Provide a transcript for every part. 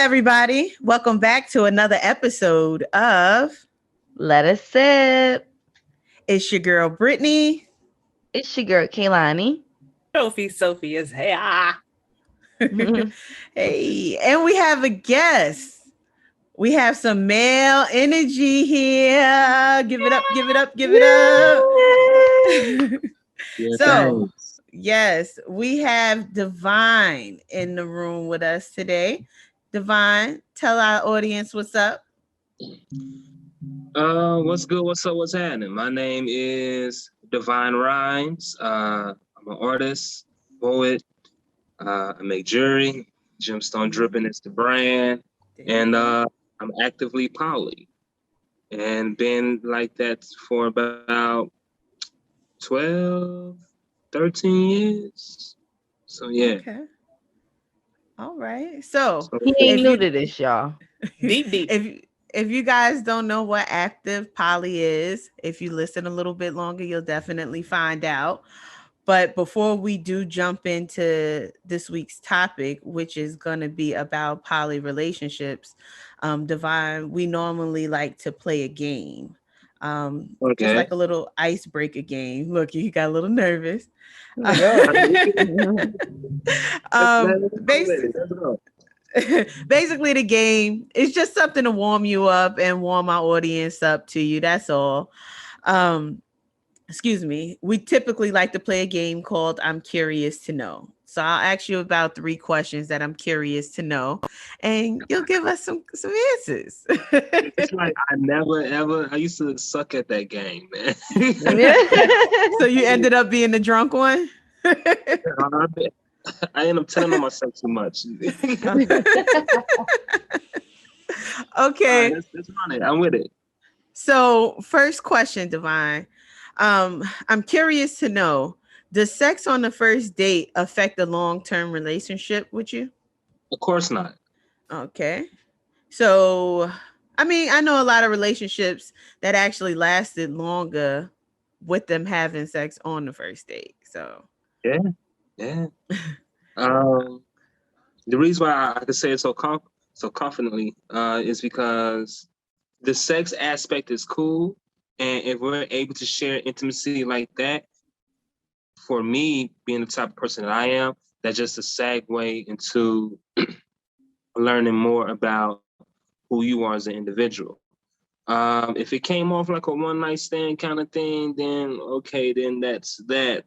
everybody? Welcome back to another episode of Let us sip. It's Your Girl Brittany. It's your girl Kaloni. Sophie is here. Hey, and we have a guest. We have some male energy here. Give it up, give it up, give it up. Yeah, So, thanks. yes, we have Divine in the room with us today. Divine, tell our audience what's up. What's good? What's up? What's happening? My name is Divinerhymez. I'm an artist, poet. I make jewelry. Gemstone Dripping is the brand, and I'm actively poly, and been like that for about 12, 13 years. So yeah. Okay. All right. So, He ain't new to this, y'all. Deep. if you guys don't know what active poly is, if you listen a little bit longer, you'll definitely find out. But before we do jump into this week's topic, which is going to be about poly relationships, Divine, we normally like to play a game. Just Okay. like a little icebreaker game. Look, you got a little nervous. Oh my God. Basically, Let's go. basically the game is just something to warm you up and warm our audience up to you. That's all. um Excuse me. We typically like to play a game called I'm Curious to Know. So I'll ask you about 3 questions that I'm curious to know, and you'll give us some answers. It's like I never ever. I used to suck at that game, man. So you ended up being the drunk one. I end up telling on myself too much. Okay. Let's run it. I'm with it. So first question, Divine. I'm curious to know, does sex on the first date affect a long-term relationship with you? Of course not. Okay. So, I mean, I know a lot of relationships that actually lasted longer with them having sex on the first date. So, Yeah, yeah. Um, the reason why I can say it so confidently is because the sex aspect is cool, and if we're able to share intimacy like that, for me being the type of person that I am, that's just a segue into learning more about who you are as an individual. If it came off like a one night stand kind of thing, then okay, then that's that.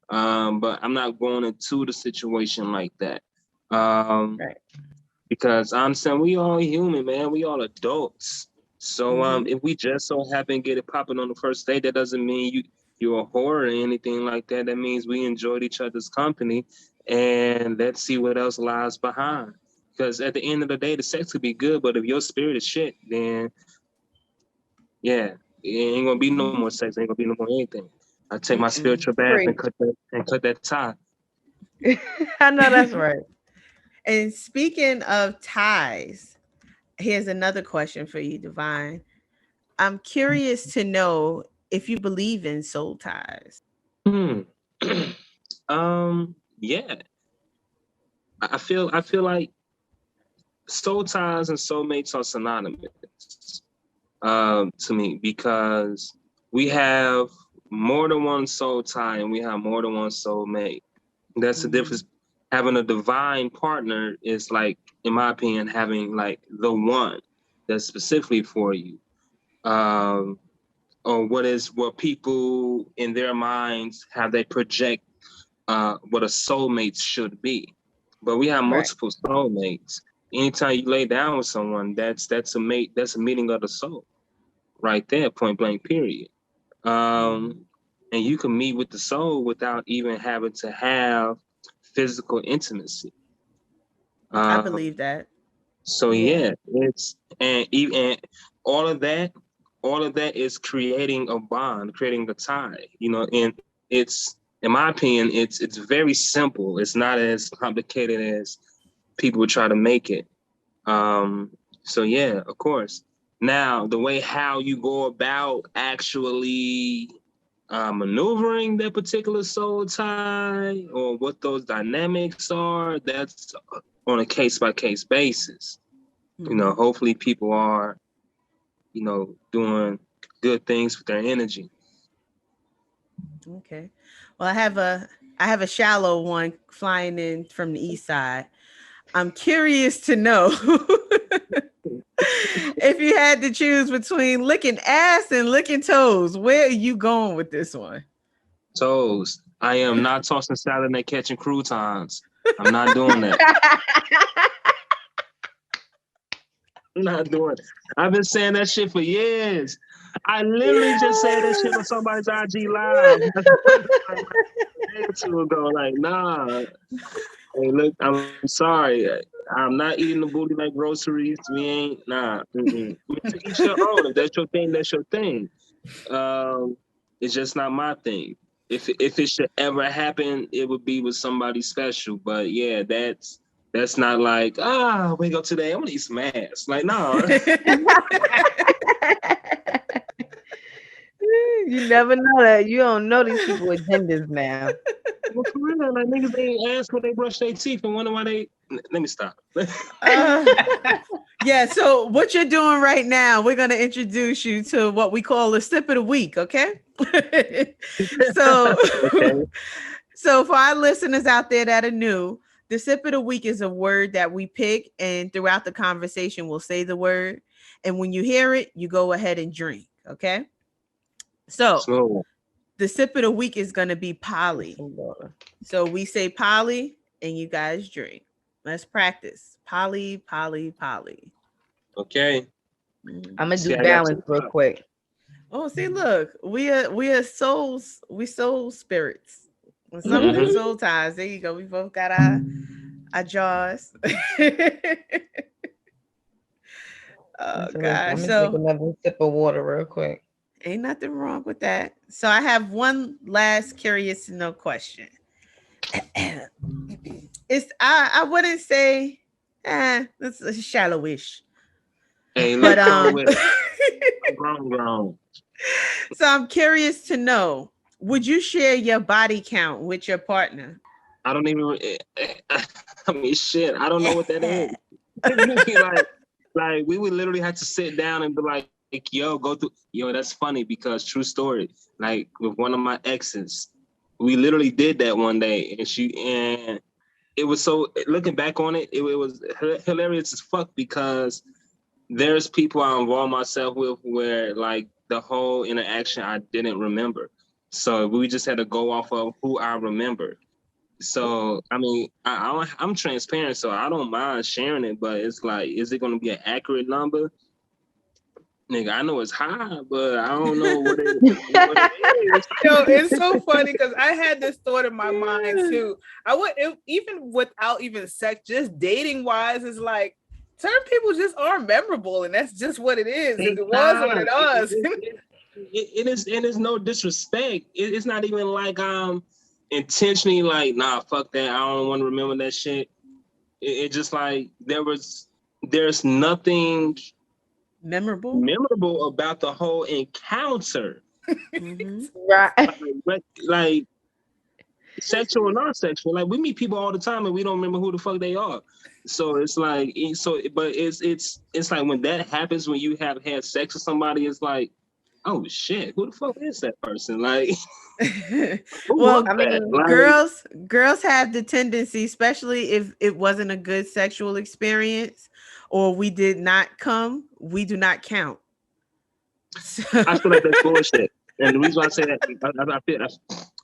But I'm not going into the situation like that. right. Because I'm saying we all human, man. We all adults. So Mhm. if we just so happen to get it popping on the first date, that doesn't mean you're a whore or anything like that. That means we enjoyed each other's company, and let's see what else lies behind. Because at the end of the day, the sex could be good, but if your spirit is shit, then yeah, it ain't gonna be no more sex. Ain't gonna be no more anything. I take my Mm-mm. spiritual bath and Preach. cut that tie. I know that's right. And speaking of ties, here's another question for you, Divine. I'm curious to know if you believe in soul ties. Hmm. Yeah. I feel like soul ties and soulmates are synonymous to me because we have more than one soul tie and we have more than one soulmate. That's the difference. Having a divine partner is like, in my opinion, having like the one that's specifically for you. Um, or what people in their minds have they project what a soulmate should be. But we have Right. multiple soulmates. Anytime you lay down with someone, that's a mate, that's a meeting of the soul, right there, point blank, period. And you can meet with the soul without even having to have physical intimacy. I Um, believe that. so Yeah. yeah, it's and even all of that, all of that is creating a bond, creating a tie. And it's, in my opinion, it's very simple. It's not as complicated as people try to make it. So yeah, of course. Now, the way how you go about actually maneuvering that particular soul tie or what those dynamics are, that's on a case by case basis. You know, hopefully people are, you know, doing good things with their energy. Okay. Well, I have a shallow one flying in from the east side. I'm curious to know if you had to choose between licking ass and licking toes, where are you going with this one? Toes. I am not tossing salad and catching croutons. I'm not doing that. I'm not doing it. I've been saying that shit for years. I literally just said that shit on somebody's IG live a day or two ago. Like, nah. Hey, look, I'm sorry. I'm not eating the booty like groceries. We ain't, nah. Mm-mm. To each your own. If that's your thing, that's your thing. It's just not my thing. If it should ever happen, it would be with somebody special. But yeah, that's not like, wake up today, I'm gonna eat some ass. Like, no. You never know that. You don't know these people with genders now. Well, for real, like niggas they ain't ask when they brush their teeth and wonder why they. Let me stop. Yeah, so what you're doing right now, we're going to introduce you to what we call the sip of the week, okay? So, Okay. so for our listeners out there that are new, the sip of the week is a word that we pick, and throughout the conversation, we'll say the word. And when you hear it, you go ahead and drink, okay? So, Slow. the sip of the week is going to be poly. So we say poly, and you guys drink. Let's practice. Poly, poly, poly. Okay. I'm gonna See, do I got balance you. real quick. Oh, see, look, we are souls. We soul spirits. When something Mhm. soul ties. There you go. We both got our jaws. Oh So gosh. I'm gonna take So another sip of water real quick. ain't nothing wrong with that. So I have one last curious to know question. It's I wouldn't say it's a shallowish. Hey, But look, come with it. I'm grown. so I'm curious to know, would you share your body count with your partner? I don't even. I mean, shit. I don't know what that is. like we would literally have to sit down and be like, yo, go through. Yo, that's funny because true story. Like with one of my exes, we literally did that one day, and it was so. Looking back on it, it was hilarious as fuck because there's people I involve myself with where like the whole interaction I didn't remember. So we just had to go off of who I remember. So I mean, I'm transparent, so I don't mind sharing it. But it's like, is it going to be an accurate number? Nigga, I know it's high, but I don't know what it is. Yo, it's so funny because I had this thought in my mind too. Even without even sex, just dating wise, is like certain people just aren't memorable, and that's just what it is. It was what it was. It is, and it's no disrespect. It's not even like I'm intentionally like, nah, fuck that. I don't want to remember that shit. It just like there's nothing memorable about the whole encounter. Mhm. Right. Like sexual or non-sexual. Like we meet people all the time and we don't remember who the fuck they are. So it's like but it's like when that happens, when you have had sex with somebody, it's like, oh shit, who the fuck is that person? Like Well, I mean, like, girls have the tendency, especially if it wasn't a good sexual experience or we did not come, we do not count. So, I feel like that's bullshit. And the reason why I say that,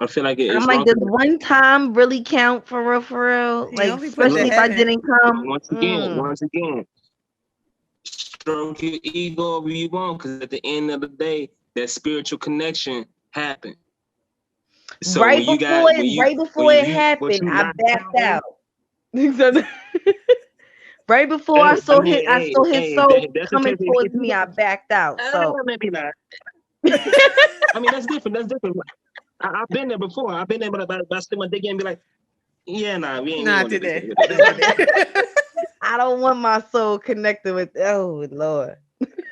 I feel like I'm it's like, wrong. does one time really count for real? For real? He Like, only put the especially if I head in. didn't come. Once again, stroke your ego if you want, because at the end of the day, that spiritual connection happened. So Right when you before got it happened, I backed out. Right before I saw his soul coming towards me, I backed out. So maybe not. I mean, that's different. I've been there before. I've been there, but I stick my dick in and be like, yeah, nah, we ain't Not gonna do today. this. I don't want my soul connected with. Oh Lord.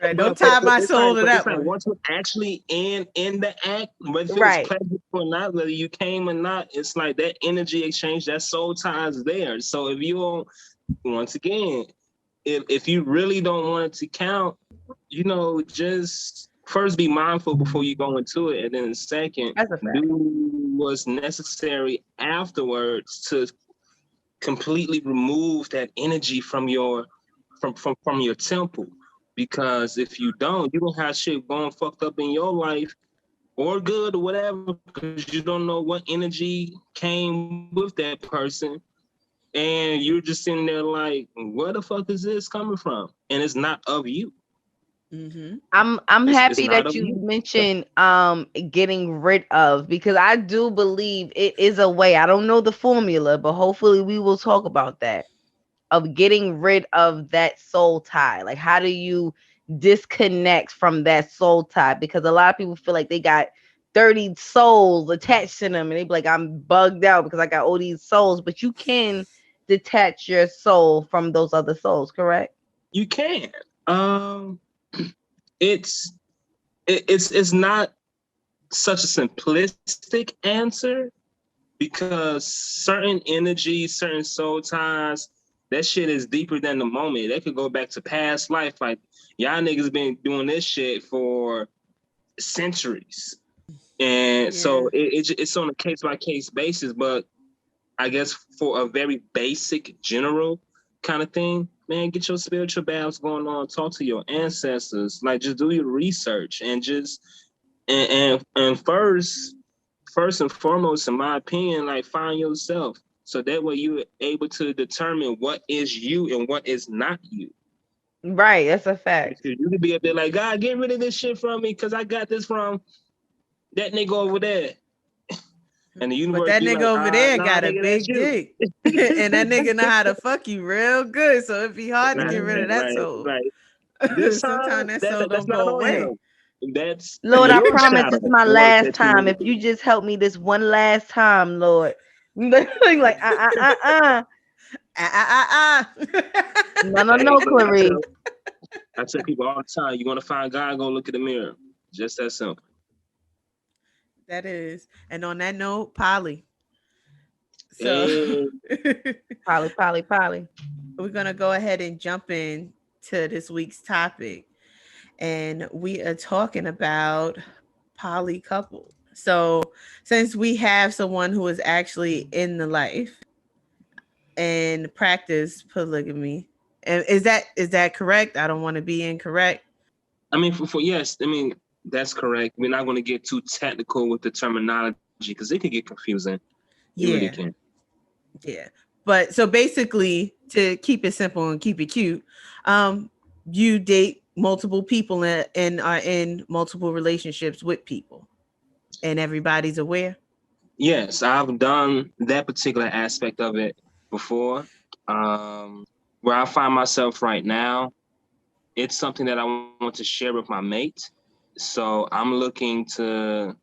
Right, don't tie my soul to that it's like one. once you're actually in the act, whether it was Right. pleasant or not, whether you came or not, it's like that energy exchange, that soul tie is there. So if you don't, once again, if you really don't want it to count, just first be mindful before you go into it, and then second, do what's necessary afterwards to completely remove that energy from your temple. Because if you don't, you're gonna have shit going fucked up in your life, or good or whatever, because you don't know what energy came with that person. And you're just sitting there like, where the fuck is this coming from? And it's not of you. Mm-hmm. I'm happy that you mentioned getting rid of, because I do believe it is a way. I don't know the formula, but hopefully we will talk about that, of getting rid of that soul tie. Like, how do you disconnect from that soul tie? Because a lot of people feel like they got 30 souls attached to them, and they be like, I'm bugged out because I got all these souls. But you can detach your soul from those other souls, correct? You can. It's not such a simplistic answer, because certain energies, certain soul ties, that shit is deeper than the moment. That could go back to past life. Like, y'all niggas been doing this shit for centuries. And so it's on a case-by-case basis. But I guess for a very basic, general kind of thing, man, get your spiritual baths going on. Talk to your ancestors. Like, just do your research, and just and first and foremost, in my opinion, like, find yourself, so that way you're able to determine what is you and what is not you. Right, that's a fact. Because you could be a bit like, God, get rid of this shit from me, because I got this from that nigga over there. And the universe, but that nigga like, over there nah, got nigga, a big dick, and that nigga know how to fuck you real good. So it'd be hard to get rid of that soul. Right. This sometimes that soul that's don't not go on away. him. That's Lord, I your promise shadow it's my work last that time. If you just help me this one last time, Lord. like No, Clarice. I tell people all the time, you want to find God, go look at the mirror. Just that simple. That is. And on that note, Poly. So Poly. We're gonna go ahead and jump in to this week's topic. And we are talking about poly couple. So since we have someone who is actually in the life and practice polygamy, and is that correct? I don't want to be incorrect. I mean, for yes, I mean, that's correct. We're not going to get too technical with the terminology, because it can get confusing. It really can. Yeah. But so basically, to keep it simple and keep it cute, you date multiple people and are in multiple relationships with people, and everybody's aware. Yes, I've done that particular aspect of it before. Where I find myself right now, it's something that I want to share with my mate. So I'm looking to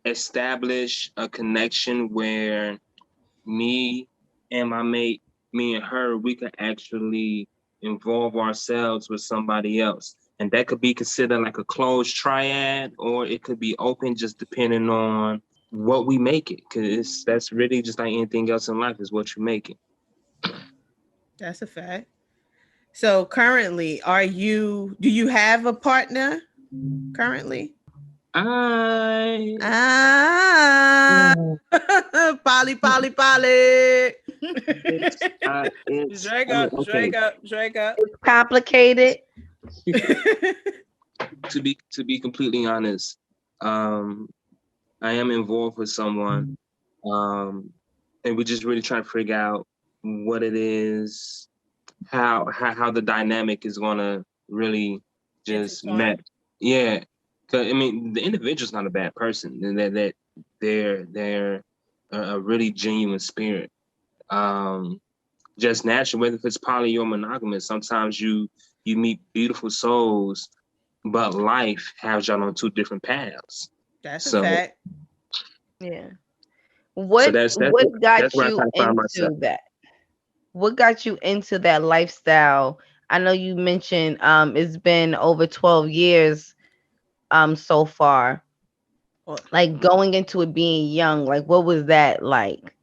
establish a connection where me and my mate, me and her, we could actually involve ourselves with somebody else. And that could be considered like a closed triad, or it could be open, just depending on what we make it. Because that's really just like anything else in life, is what you make it. That's a fact. So currently, do you have a partner currently? Poly. Drag up. It's complicated. To be completely honest, I am involved with someone, and we're just really trying to figure out what it is, how the dynamic is gonna really just match. Yeah, because I mean, the individual's not a bad person. That they're a really genuine spirit. Just natural, whether if it's poly or monogamous, sometimes you meet beautiful souls, but life has y'all on two different paths. That's a fact. Yeah. What got you into that? What got you into that lifestyle? I know you mentioned it's been over 12 years so far. Like, going into it being young, like, what was that like?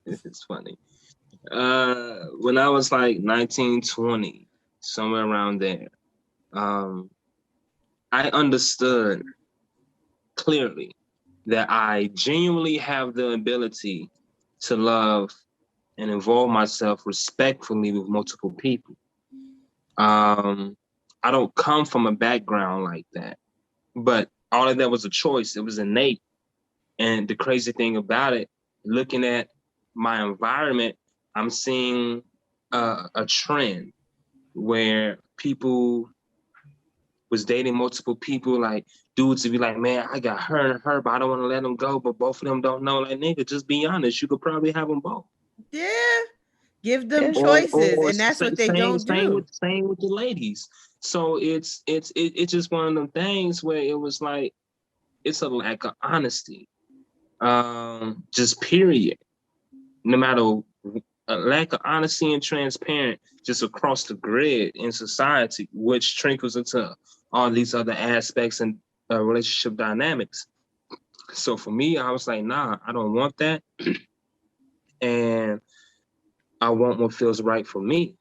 It's funny. When I was like 19, 20, somewhere around there, I understood clearly that I genuinely have the ability to love and involve myself respectfully with multiple people. I don't come from a background like that, but all of that was a choice. It was innate. And the crazy thing about it, looking at my environment, I'm seeing a trend where people was dating multiple people, like dudes to be like, man, I got her and her, but I don't want to let them go. But both of them don't know. Like, nigga, just be honest. You could probably have them both. Yeah. Give them Yeah. choices, Or and that's what they don't do. same with the ladies. So it's just one of them things where it was like it's a lack of honesty. Just period. No matter a lack of honesty and transparent just across the grid in society, which trickles into all these other aspects and relationship dynamics. So for me, I was like, nah, I don't want that. And I want what feels right for me.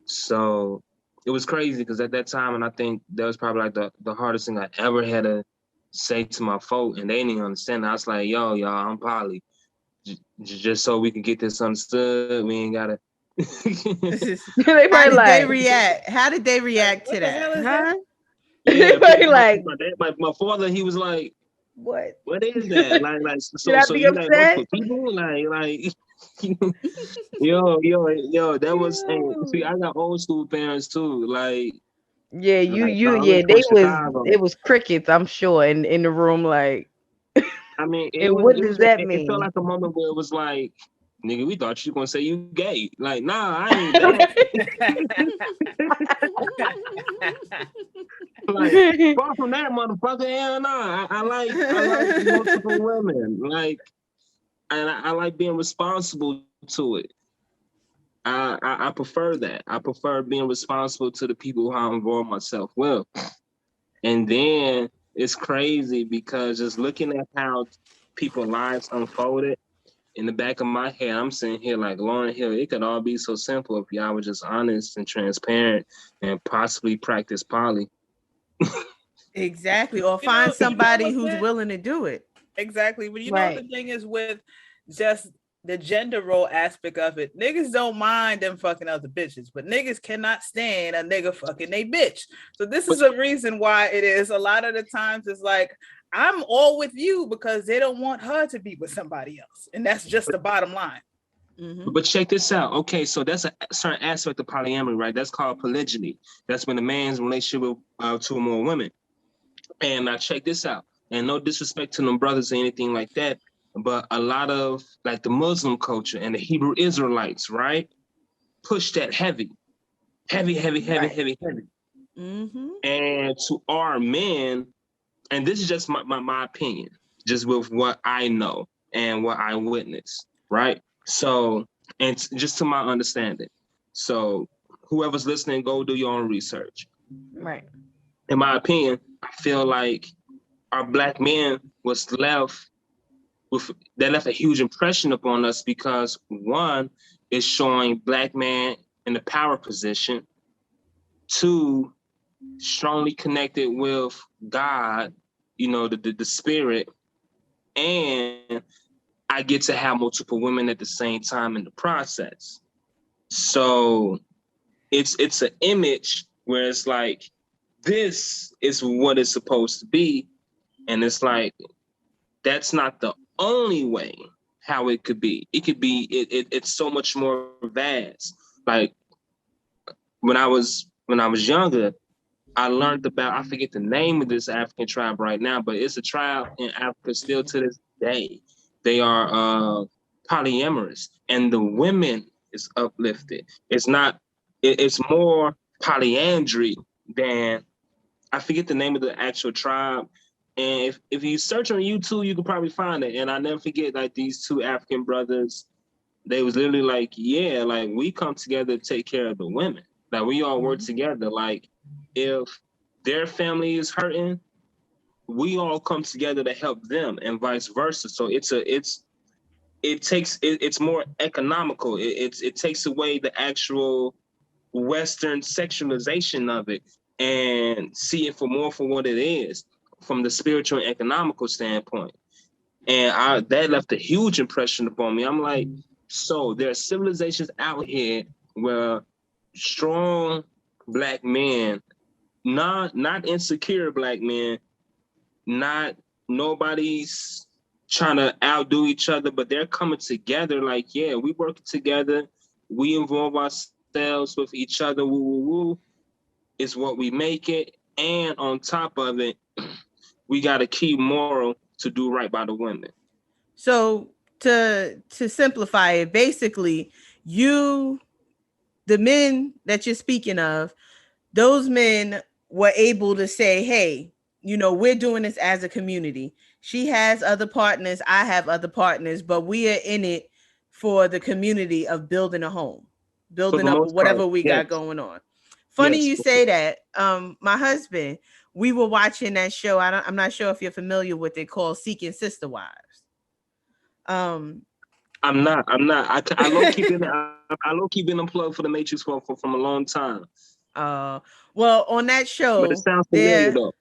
So it was crazy because at that time, and I think that was probably like the hardest thing I ever had to say to my folk, and they didn't even understand. I was like, yo, y'all, I'm poly. Just so we can get this understood, we ain't gotta. They How probably did they like, react? How did they react What to the hell that? is huh? that? They Yeah, probably like, my father, he was like, what? "What is that?" Like, Should so I so be you like upset? multiple people, like, yo, that was. Hey, see, I got old school parents too, Yeah, I was yeah, from Chicago. it was crickets, I'm sure, in the room, like, I mean, and what it does was that it felt mean? like a moment where it was like, nigga, we thought you were gonna say you gay. Like, nah, I ain't that. Like, far from that, motherfucker. Hell nah. I like multiple women. Like, and I like being responsible to it. I prefer that. I prefer being responsible to the people who I involve myself with. And then it's crazy because just looking at how people's lives unfolded in the back of my head, I'm sitting here like Lauren Hill. It could all be so simple if y'all were just honest and transparent and possibly practice poly. Exactly. Or You know, find you know somebody what's who's it? willing to do it. Exactly. But you know what the Right. thing is with just the gender role aspect of it, niggas don't mind them fucking other bitches, but niggas cannot stand a nigga fucking a bitch. So this is a reason why it is a lot of the times it's like I'm all with you because they don't want her to be with somebody else, and that's just the bottom line. Mm-hmm. But check this out. Okay, so that's a certain aspect of polyamory, right? That's called polygyny. That's when a man's relationship with two or more women. And now check this out. And no disrespect to them brothers or anything like that, but a lot of like the Muslim culture and the Hebrew Israelites, right? Push that heavy. Right. Mm-hmm. And to our men, and this is just my opinion, just with what I know and what I witnessed, right? So, and just to my understanding. So, whoever's listening, go do your own research. Right. In my opinion, I feel like our black men was left with that left a huge impression upon us because one is showing black man in the power position, two strongly connected with God, the spirit, and I get to have multiple women at the same time in the process. So it's an image where it's like this is what it's supposed to be, and it's like that's not the only way how it could be. It could be it's so much more vast. Like when I was younger, I learned about, I forget the name of this African tribe right now, but it's a tribe in Africa still to this day. They are polyamorous, and the women is uplifted. It's not. It's more polyandry than, I forget the name of the actual tribe. And if you search on YouTube, you can probably find it. And I never forget, like, these two African brothers, they was literally like, yeah, like we come together to take care of the women. Like we all work together. Like if their family is hurting, we all come together to help them, and vice versa. So it's more economical. It takes away the actual Western sexualization of it and see it for what it is from the spiritual and economical standpoint. And that left a huge impression upon me. I'm like, so there are civilizations out here where strong Black men, not insecure Black men, not nobody's trying to outdo each other, but they're coming together like, yeah, we work together, we involve ourselves with each other, woo woo woo, is what we make it. And on top of it, we got a key moral to do right by the women. So to simplify it, basically, the men that you're speaking of, those men were able to say, hey, we're doing this as a community. She has other partners, I have other partners, but we are in it for the community of building a home, building up whatever we got going on. Funny you say that. My husband, we were watching that show. I'm not sure if you're familiar with it, called Seeking Sister Wives. I'm not. I low key been unplugged for the Matrix from a long time. Well, on that show, but it sounds familiar though.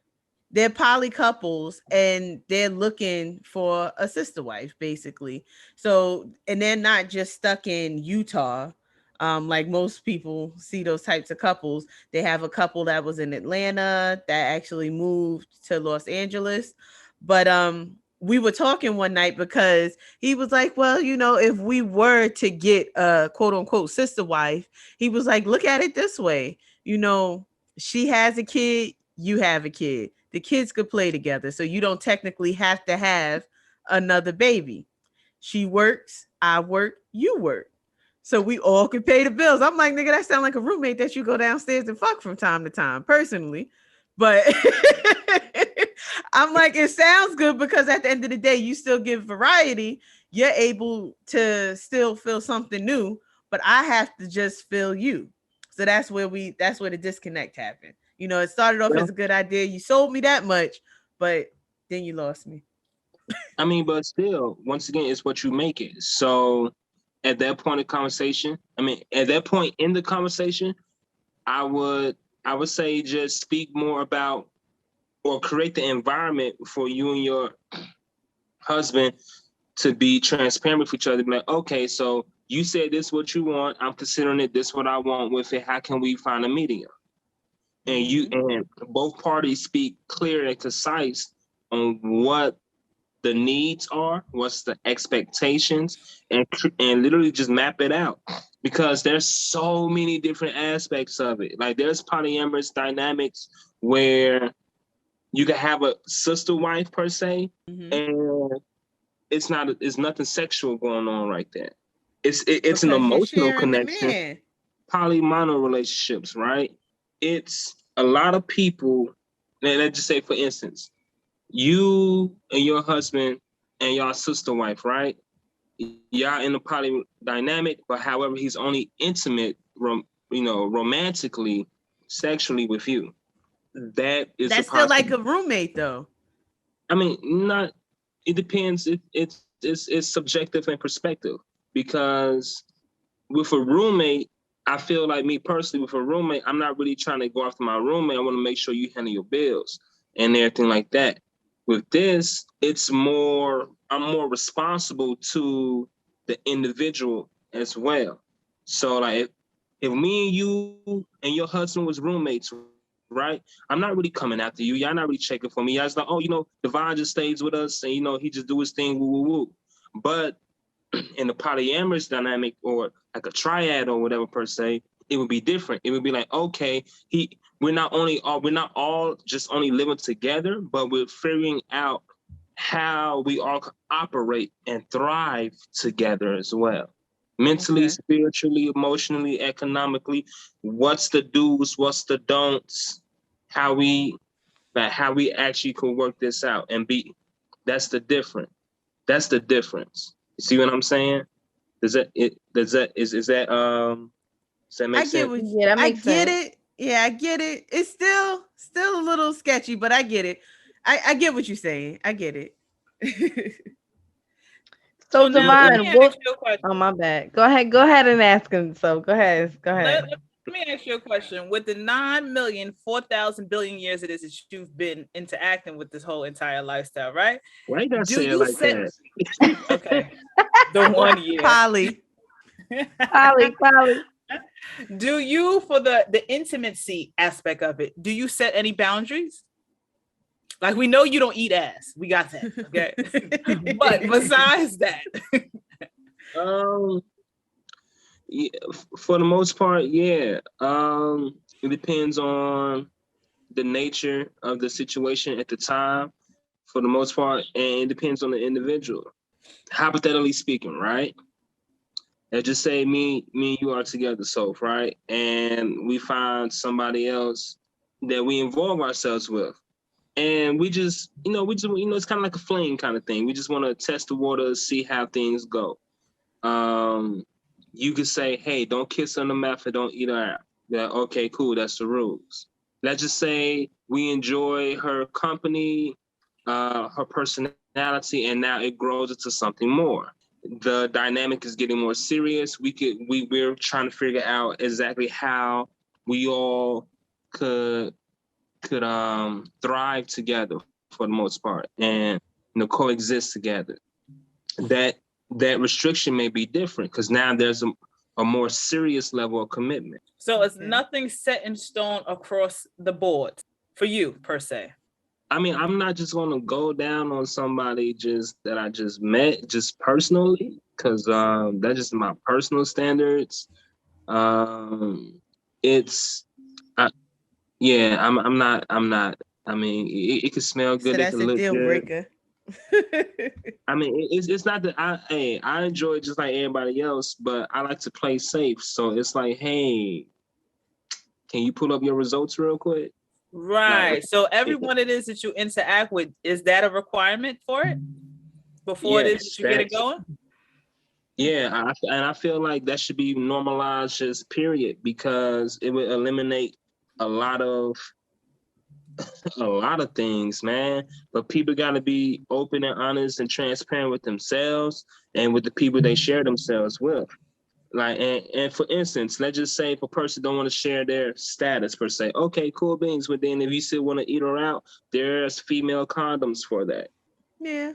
They're poly couples and they're looking for a sister wife, basically. So, and they're not just stuck in Utah. Like most people see those types of couples. They have a couple that was in Atlanta that actually moved to Los Angeles. But we were talking one night because he was like, well, if we were to get a quote unquote sister wife, he was like, look at it this way. She has a kid, you have a kid. The kids could play together. So you don't technically have to have another baby. She works, I work, you work. So we all could pay the bills. I'm like, nigga, that sounds like a roommate that you go downstairs and fuck from time to time, personally. But I'm like, it sounds good because at the end of the day, you still give variety. You're able to still feel something new, but I have to just feel you. So that's where the disconnect happened. It started off as a good idea. You sold me that much, but then you lost me. I mean, but still, once again, it's what you make it. So at that point in the conversation, I would say just speak more about or create the environment for you and your husband to be transparent with each other. Be like, okay, so you said this is what you want. I'm considering it. This is what I want with it. How can we find a medium? And both parties speak clear and concise on what the needs are, what's the expectations, and literally just map it out. Because there's so many different aspects of it. Like there's polyamorous dynamics where you can have a sister wife per se, and it's nothing sexual going on right there. It's an emotional connection. Polymono relationships, right? It's a lot of people. Let's just say, for instance, you and your husband and your sister wife, right? Y'all in a poly dynamic, but however, he's only intimate, romantically, sexually with you. That's still like a roommate, though. I mean, not. It depends. It's subjective and perspective, because with a roommate, I feel like, me personally, with a roommate, I'm not really trying to go after my roommate. I want to make sure you handle your bills and everything like that. With this, I'm more responsible to the individual as well. So like if me and you and your husband was roommates, right? I'm not really coming after you. Y'all not really checking for me. Y'all's like, oh, Devon just stays with us and he just do his thing, woo woo woo. But in the polyamorous dynamic, or like a triad or whatever per se, it would be different. It would be like, okay, we're not all just only living together, but we're figuring out how we all operate and thrive together as well. Mentally, spiritually, emotionally, economically. What's the do's, what's the don'ts, how we actually can work this out and be. That's the difference. You see what I'm saying? Does that does that make sense? Yeah, that makes sense. It. Yeah, I get it. It's still a little sketchy, but I get it. I get what you're saying. I get it. So now let me Divine, ask you a question. oh my bad. Go ahead and ask him. So go ahead. Let me ask you a question. With the 9,004,000,000,000,000 years it is that you've been interacting with this whole entire lifestyle, right? Why you gotta Do say it you like set that? okay the 1 year? Polly. Polly. Do you, for the intimacy aspect of it, do you set any boundaries? Like, we know you don't eat ass. We got that. Okay. But besides that, Yeah, for the most part, yeah. It depends on the nature of the situation at the time, for the most part, and it depends on the individual. Hypothetically speaking, right? Let's just say me and you are together, Soph, right? And we find somebody else that we involve ourselves with. And we just, it's kind of like a fling kind of thing. We just want to test the water, see how things go. You could say, hey, don't kiss on the mouth and don't eat her out. Yeah, okay, cool, that's the rules. Let's just say we enjoy her company, her personality, and now it grows into something more. The dynamic is getting more serious. We're trying to figure out exactly how we all could thrive together for the most part, and coexist together. That restriction may be different because now there's a more serious level of commitment. So it's nothing set in stone across the board for you per se. I mean, I'm not just going to go down on somebody that I just met just personally, because that's just my personal standards. I'm not. I mean, it could smell good. So that's it a look deal good. breaker. I mean, it's not that I enjoy it just like everybody else, but I like to play safe. So it's like, hey, can you pull up your results real quick? Right. Like, so everyone it is that you interact with, is that a requirement for it before it is that you get it going? Yeah, I feel like that should be normalized, just period, because it would eliminate a lot of things, man. But people got to be open and honest and transparent with themselves and with the people they share themselves with. Like, and for instance, let's just say if a person don't want to share their status per se, okay, cool beans. But then if you still want to eat her out, there's female condoms for that. Yeah.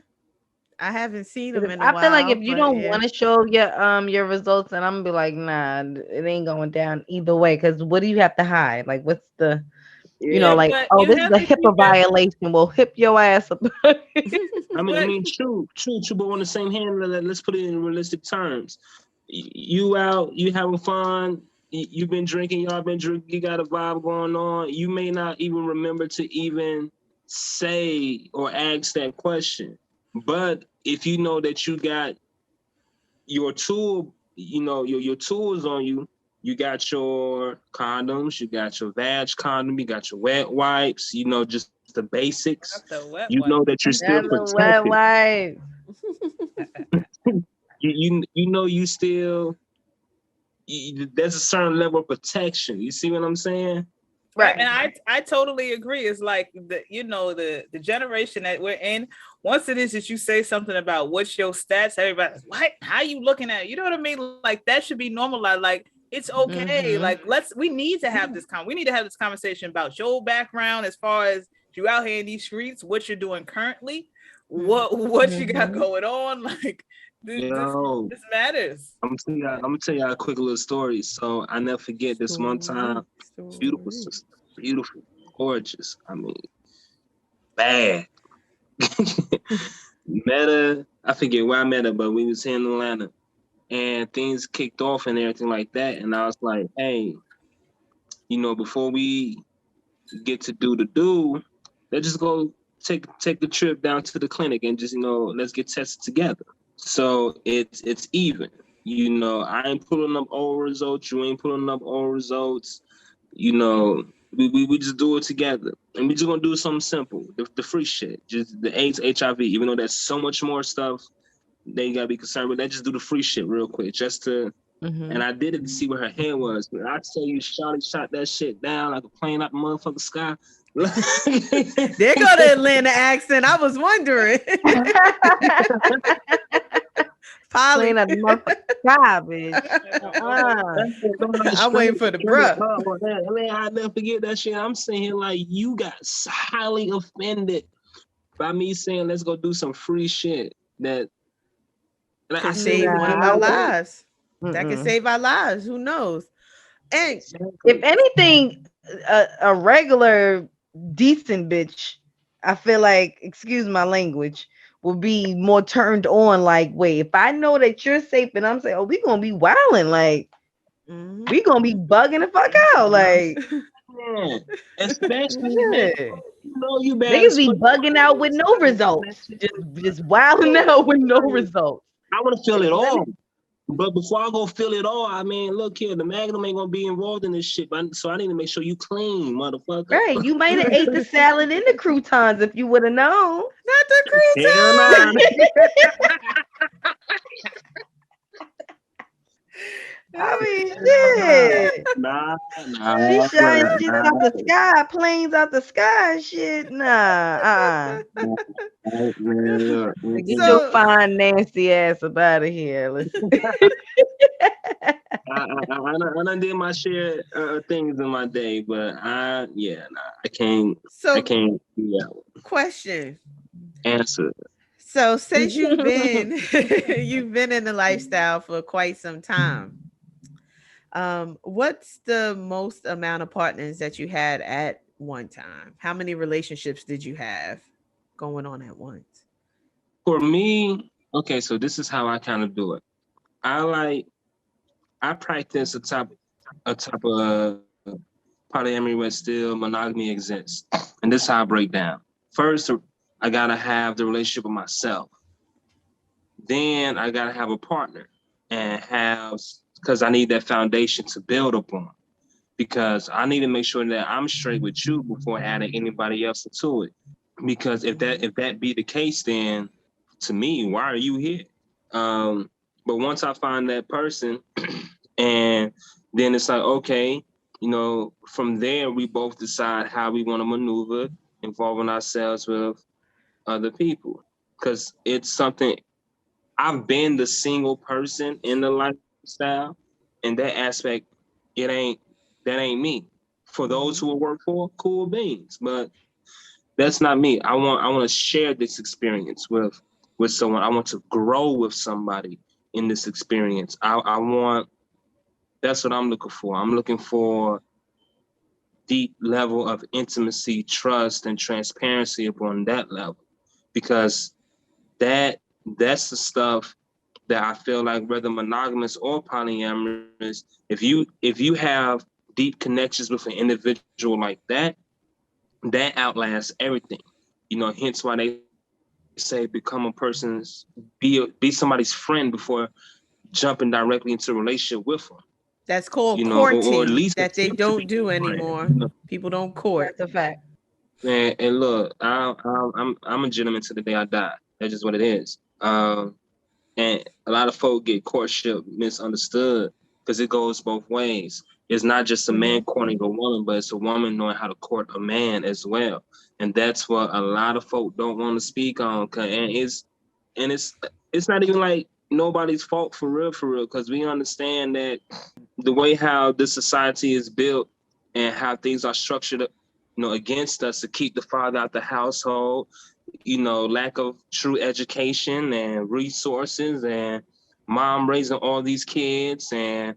I haven't seen them in a while. I feel like if you don't want to show your results, and I'm gonna be like, nah, it ain't going down either way. Because what do you have to hide? Like, what's the, like, oh, this is a HIPAA violation. Well, hip your ass up. I mean, true. But on the same hand, let's put it in realistic terms. You out, you having fun. You've been drinking. Y'all been drinking. You got a vibe going on. You may not even remember to even say or ask that question. But if you know that you got your tool, your tools on you, you got your condoms, you got your vag condom, you got your wet wipes, just the basics. Know that you're still protected. Wet wipes. you still, there's a certain level of protection. You see what I'm saying? Right. And I totally agree. It's like the generation that we're in, once it is that you say something about what's your stats, everybody's what? How you looking at it? You know what I mean? Like, that should be normalized. Like, it's okay. Like, we need to have this conversation about your background as far as you out here in these streets, what you're doing currently, what you got going on. Like, this matters. I'm gonna tell y'all a quick little story. So I never forget this one time. Beautiful sister, beautiful, gorgeous. I mean, bad. Met her. I forget where I met her, but we was here in Atlanta, and things kicked off and everything like that. And I was like, hey, before we get to do, let's just go take a trip down to the clinic and just let's get tested together. So it's even. I ain't pulling up old results. You ain't pulling up old results. We just do it together. And we just gonna do something simple. The free shit. Just the AIDS, HIV, even though there's so much more stuff they gotta be concerned with. Let's just do the free shit real quick. Just to and I did it to see where her head was. But I tell you, Shawty shot that shit down like a plane out the motherfucking sky. There go the Atlanta accent. I was wondering. Playing at the motherfucking sky, bitch. I'm waiting for the bruh. I mean, I never forget that shit. I'm saying here like you got highly offended by me saying let's go do some free shit that like, Could I said save one of our lives. Mm-mm. That could save our lives. Who knows? And if anything, a regular decent bitch, I feel like, excuse my language, will be more turned on. Like, wait, if I know that you're safe, and I'm saying, oh, we gonna be wilding, like, we gonna be bugging the fuck out, like, man, especially yeah. man, you know you bad Niggas as be fuck. bugging out with no results, just wilding out with no results. I want to feel it all. But before I go fill it all, I mean, look here, the Magnum ain't gonna be involved in this shit. So I need to make sure you clean, motherfucker. Right, you might have ate the salad and the croutons if you would have known. not the Hell croutons. I mean, shit. Nah. She shining shit out the sky, planes out the sky, and shit. Nah, Man, look. Get So- your fine, nasty ass up out of here. Listen. I done did my share of things in my day, but I can't So do that one. question. Answer. So since you've been in the lifestyle for quite some time, what's the most amount of partners that you had at one time? How many relationships did you have going on at once? For me, okay, so this is how I kind of do it. I practice a type of polyamory where still monogamy exists. And this is how I break down. First, I gotta have the relationship with myself. Then I gotta have a partner and because I need that foundation to build upon. Because I need to make sure that I'm straight with you before adding anybody else into it. Because if that be the case, then to me, why are you here? But once I find that person, and then it's like, okay, from there we both decide how we want to maneuver, involving ourselves with other people. Because it's something, I've been the single person in the lifestyle, and that aspect, that ain't me. For those who will work for, cool beans, but that's not me. I want to share this experience with someone. I want to grow with somebody in this experience. I want, that's what I'm looking for. I'm looking for deep level of intimacy, trust, and transparency upon that level, because that's the stuff that I feel like, whether monogamous or polyamorous, if you have deep connections with an individual like that outlasts everything. Hence why they say become a person's, be somebody's friend before jumping directly into a relationship with them. That's called Or at courting, least that they don't do anymore. People don't court. That's a fact. And look, I'm a gentleman to the day I die. That's just what it is. And a lot of folk get courtship misunderstood because it goes both ways. It's not just a man courting a woman, but it's a woman knowing how to court a man as well. And that's what a lot of folk don't want to speak on. And it's not even like nobody's fault for real, because we understand that the way how this society is built and how things are structured, against us to keep the father out the household, lack of true education and resources, and mom raising all these kids, and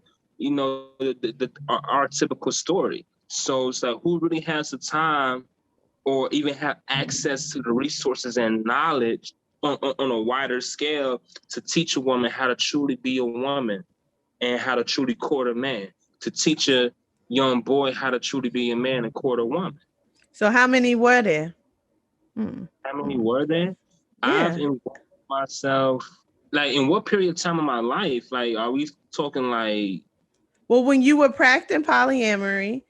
our typical story. So it's like, who really has the time or even have access to the resources and knowledge on a wider scale to teach a woman how to truly be a woman and how to truly court a man, to teach a young boy how to truly be a man and court a woman? So how many were there? How many were there? Yeah. I've involved myself, like, in what period of time of my life? Like, are we talking like? Well, when you were practicing polyamory,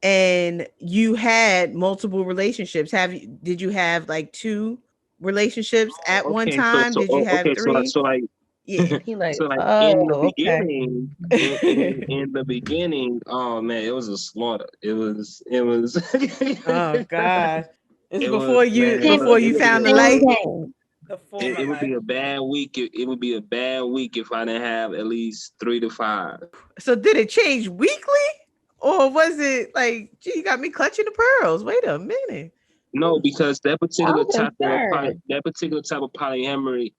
and you had multiple relationships, did you have like 2 relationships at one time? Did you have 3? So like, yeah. He like, so like oh, in the okay. beginning, in the beginning, oh man, it was a slaughter. It was. Oh God! It's It before was, you man, before you found the light. It would be a bad week. It would be a bad week if I didn't have at least 3 to 5. So did it change weekly? Or was it like, gee, you got me clutching the pearls? Wait a minute. No, because that particular type of polyamory,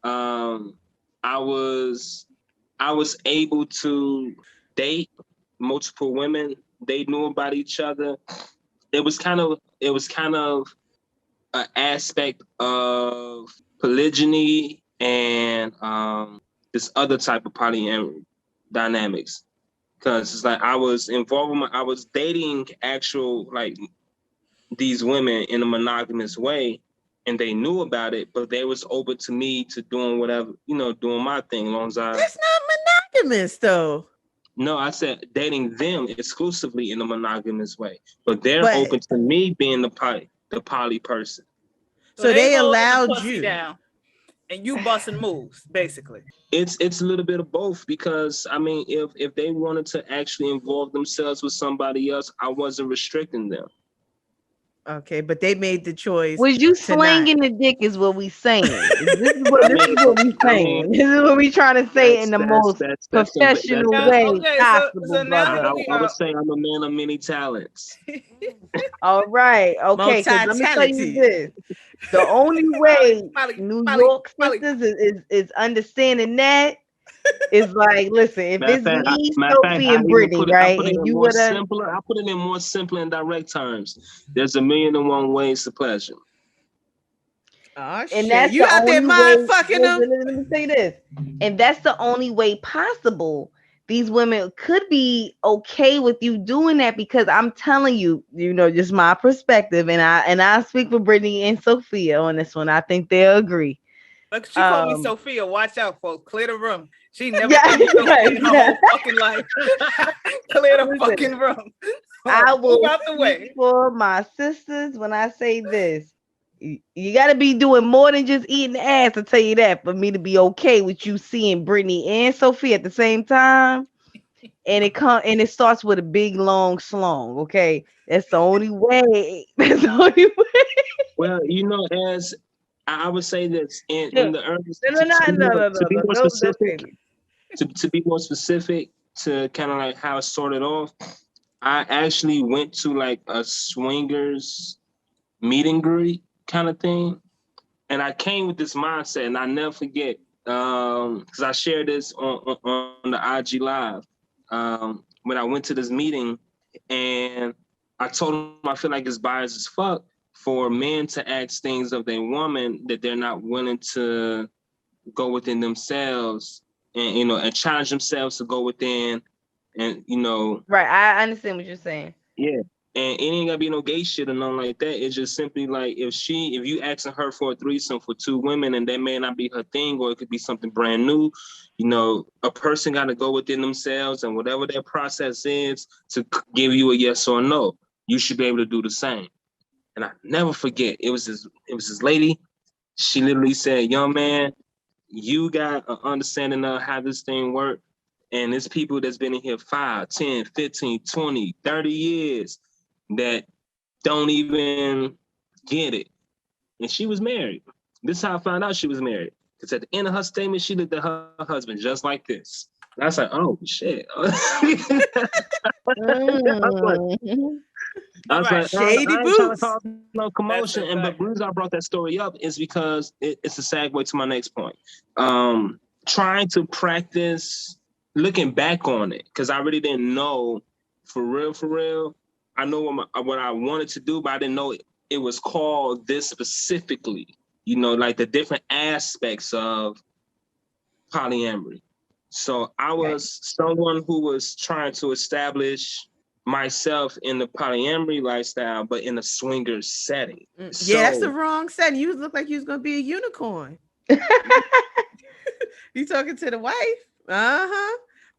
I was able to date multiple women. They knew about each other. It was kind of an aspect of polygyny and this other type of polyamory dynamics. Because it's like I was dating actual like these women in a monogamous way, and they knew about it, but they was open to me to doing whatever, doing my thing. As long as that's not monogamous though. No, I said dating them exclusively in a monogamous way, but they're open to me being the poly person. So they allowed you down, and you busting moves, basically. It's a little bit of both, because I mean, if they wanted to actually involve themselves with somebody else, I wasn't restricting them. Okay, but they made the choice. Was you slanging the dick is what we saying. This is what we saying. This is what we trying to say in the most professional way possible, brother. I would say I'm a man of many talents. All right. Okay, because let me tell you this. The only way New York sisters is understanding that is like, listen, if it's me, Sophy, and Brittany, right? And you would have I put it in more simple and direct terms. There's 1,000,001 ways to pleasure. Oh, shit. And that's you out there mind fucking them. Let me say this. And that's the only way possible. These women could be okay with you doing that, because I'm telling you, just my perspective, and I speak for Brittany and Sophia on this one. I think they'll agree. Look, she called me Sophia. Watch out, folks. Clear the room. She never called me Sophia in her whole fucking life. Clear the fucking room. I will out the way for my sisters when I say this. You got to be doing more than just eating ass, to tell you that, for me to be okay with you seeing Brittany and Sophie at the same time. And it starts with a big long slong. Okay, that's the only way. That's the only way. Well, as I would say this in the early to be more specific to kind of like how it started off. I actually went to like a swingers meet and greet kind of thing, and I came with this mindset, and I never forget, because I shared this on the IG live, when I went to this meeting, and I told them I feel like it's biased as fuck for men to ask things of their woman that they're not willing to go within themselves, and and challenge themselves to go within, and Right, I understand what you're saying. Yeah. And it ain't gotta be no gay shit or nothing like that. It's just simply like if you asking her for a threesome for 2 women, and that may not be her thing, or it could be something brand new, a person got to go within themselves, and whatever their process is to give you a yes or a no, you should be able to do the same. And I never forget, it was this lady. She literally said, "Young man, you got an understanding of how this thing works. And there's people that's been in here 5, 10, 15, 20, 30 years that don't even get it." And she was married. This is how I found out she was married. Because at the end of her statement, she looked at her husband just like this. And I was like, oh, shit. I was like, shady I ain't boots. trying to cause no commotion. And the reason I brought that story up is because it's a segue to my next point. Trying to practice looking back on it, because I really didn't know for real. I know what I wanted to do, but I didn't know it was called this specifically. Like the different aspects of polyamory. So I was someone who was trying to establish myself in the polyamory lifestyle, but in a swinger setting. Yeah, that's the wrong setting. You look like you was gonna be a unicorn. You talking to the wife?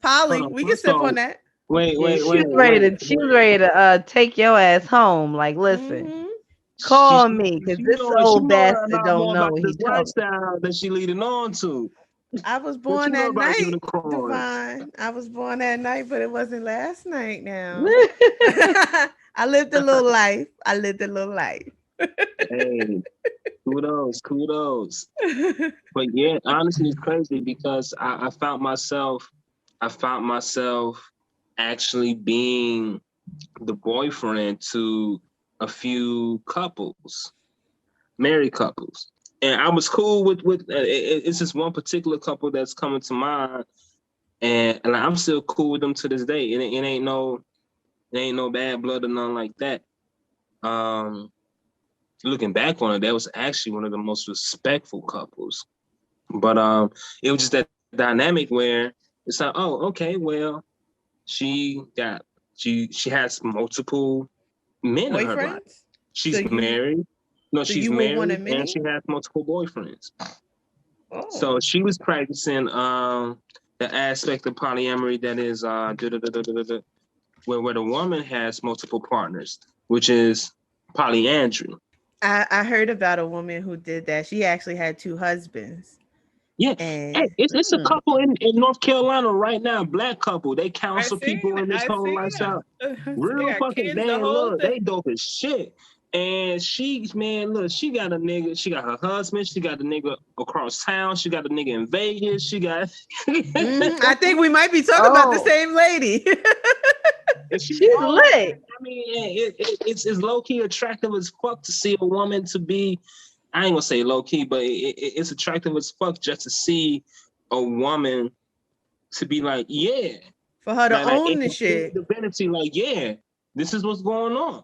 Polly, we can sip on that. Wait. She was ready to take your ass home. Like, listen, call me, because this old bastard don't know what he's lifestyle that she leading on to. I was born that night, Divine. I was born that night, but it wasn't last night now. I lived a little life. Hey, Kudos. But yeah, honestly, it's crazy because I found myself actually being the boyfriend to a few couples, married couples, and I was cool with. It's just one particular couple that's coming to mind, and I'm still cool with them to this day. It ain't no bad blood or nothing like that. Um, Looking back on it, that was actually one of the most respectful couples. But it was just that dynamic where it's like, oh, okay, well, she got she has multiple men in her life. Boyfriends? She's married. No, So she's you were one married of and she many? has multiple boyfriends. Oh. So she was practicing the aspect of polyamory that is where the woman has multiple partners, which is polyandry. I heard about a woman who did that. She actually had two husbands. Yeah, And hey, it's a couple in North Carolina right now, black couple. They counsel people in this I whole seen lifestyle. them. They Real got fucking kids, the man, whole look, they thing. dope as shit. And she got a nigga, she got her husband, she got the nigga across town, she got the nigga in Vegas, she got I think we might be talking about the same lady. she's lit. I mean, it's low key attractive as fuck to see a woman to be. I ain't gonna say low key, but it's attractive as fuck just to see a woman to be like, yeah, For her to own the the shit. divinity, like, yeah, this is what's going on.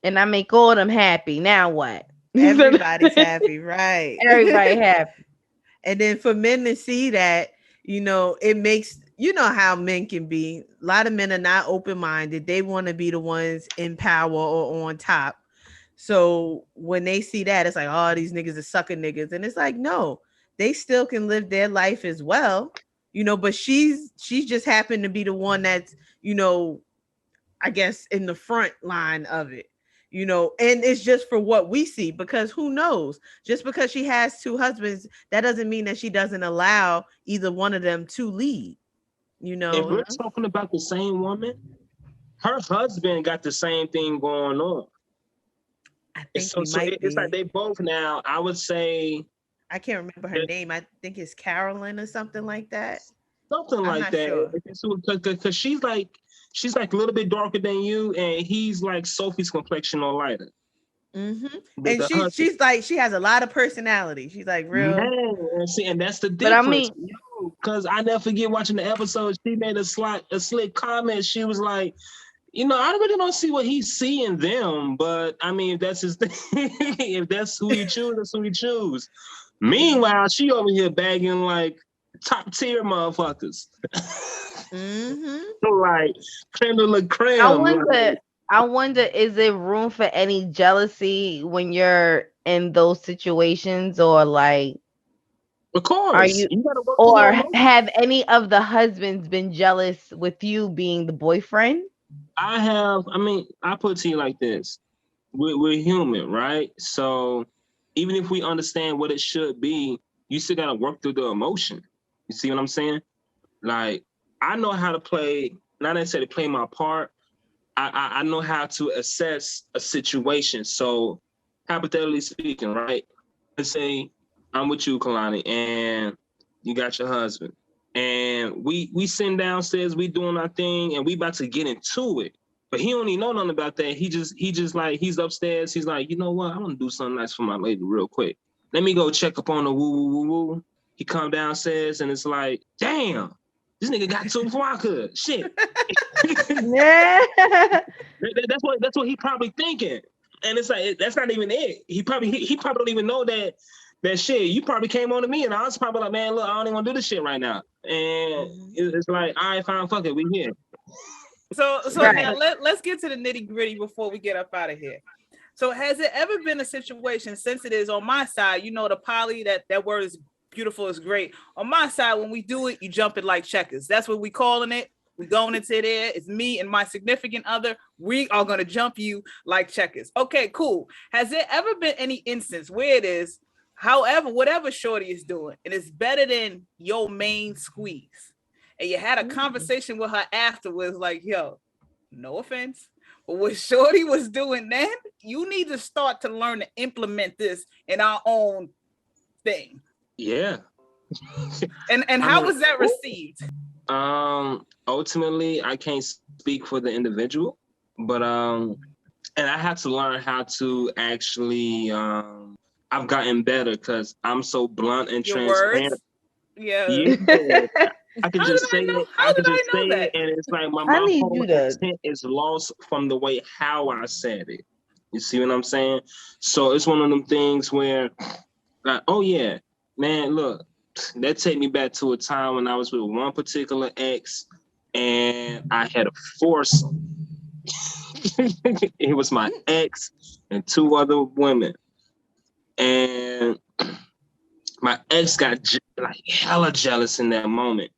And I make all them happy. Now what? Everybody's happy, right? Everybody happy. And then for men to see that, it makes, how men can be. A lot of men are not open-minded. They want to be the ones in power or on top. So when they see that, it's like, oh, these niggas are sucker niggas. And it's like, no, they still can live their life as well. But she's just happened to be the one that's, I guess in the front line of it. And it's just for what we see, because who knows? Just because she has two husbands, that doesn't mean that she doesn't allow either one of them to lead. If we're talking about the same woman, her husband got the same thing going on. I think it's like they both now. I would say I can't remember her name. I think it's Carolyn or something like that. Something like that. Because she's like a little bit darker than you, and he's like Sophie's complexion or lighter. Mm-hmm. And she's like, she has a lot of personality. She's like real. Man, see, and that's the difference. But I mean, because I never forget watching the episode. She made a slick comment. She was like, I really don't see what he's seeing them, but I mean, if that's his thing, if that's who he chooses, that's who he chooses. Meanwhile, she over here bagging like top tier motherfuckers. Like creme de la creme. I wonder, is there room for any jealousy when you're in those situations, or like, of course, are you or have any of the husbands been jealous with you being the boyfriend? I have. I mean, I put it to you like this: we're human, right? So even if we understand what it should be, you still gotta work through the emotion. You see what I'm saying? Like, I know how to play, not necessarily play my part. I know how to assess a situation. So, hypothetically speaking, right? Let's say I'm with you, Kaloni, and you got your husband, and we sitting downstairs, we doing our thing, and we about to get into it. But he don't even know nothing about that. He just like, he's upstairs. He's like, you know what? I want to do something nice for my lady real quick. Let me go check up on the woo woo woo woo. He come downstairs, and it's like, damn. This nigga got to before I could. Shit. That's what he probably thinking. And it's like, that's not even it. He probably don't even know that shit. You probably came on to me, and I was probably like, man, look, I don't even want to do this shit right now. And it's like, all right, fine, fuck it, we here. So now let's get to the nitty gritty before we get up out of here. So has it ever been a situation, since it is on my side, the poly, that word is beautiful, is great. On my side, when we do it, you jump it like checkers. That's what we calling it. We going into there. It's me and my significant other. We are going to jump you like checkers. Okay, cool. Has there ever been any instance where it is, however, whatever shorty is doing, and it's better than your main squeeze, and you had a conversation with her afterwards, like, yo, no offense, what Shorty was doing then, you need to start to learn to implement this in our own thing. Yeah. And how was that received? Ultimately, I can't speak for the individual, but and I had to learn how to actually I've gotten better because I'm so blunt and Your transparent. words? Yeah. I can just say it. How did I know that? And it's like my I need whole you to. intent is lost from the way how I said it. You see what I'm saying? So it's one of them things where, like, oh yeah, man, look, that take me back to a time when I was with one particular ex, and I had a force. It was my ex and two other women, and my ex got like hella jealous in that moment,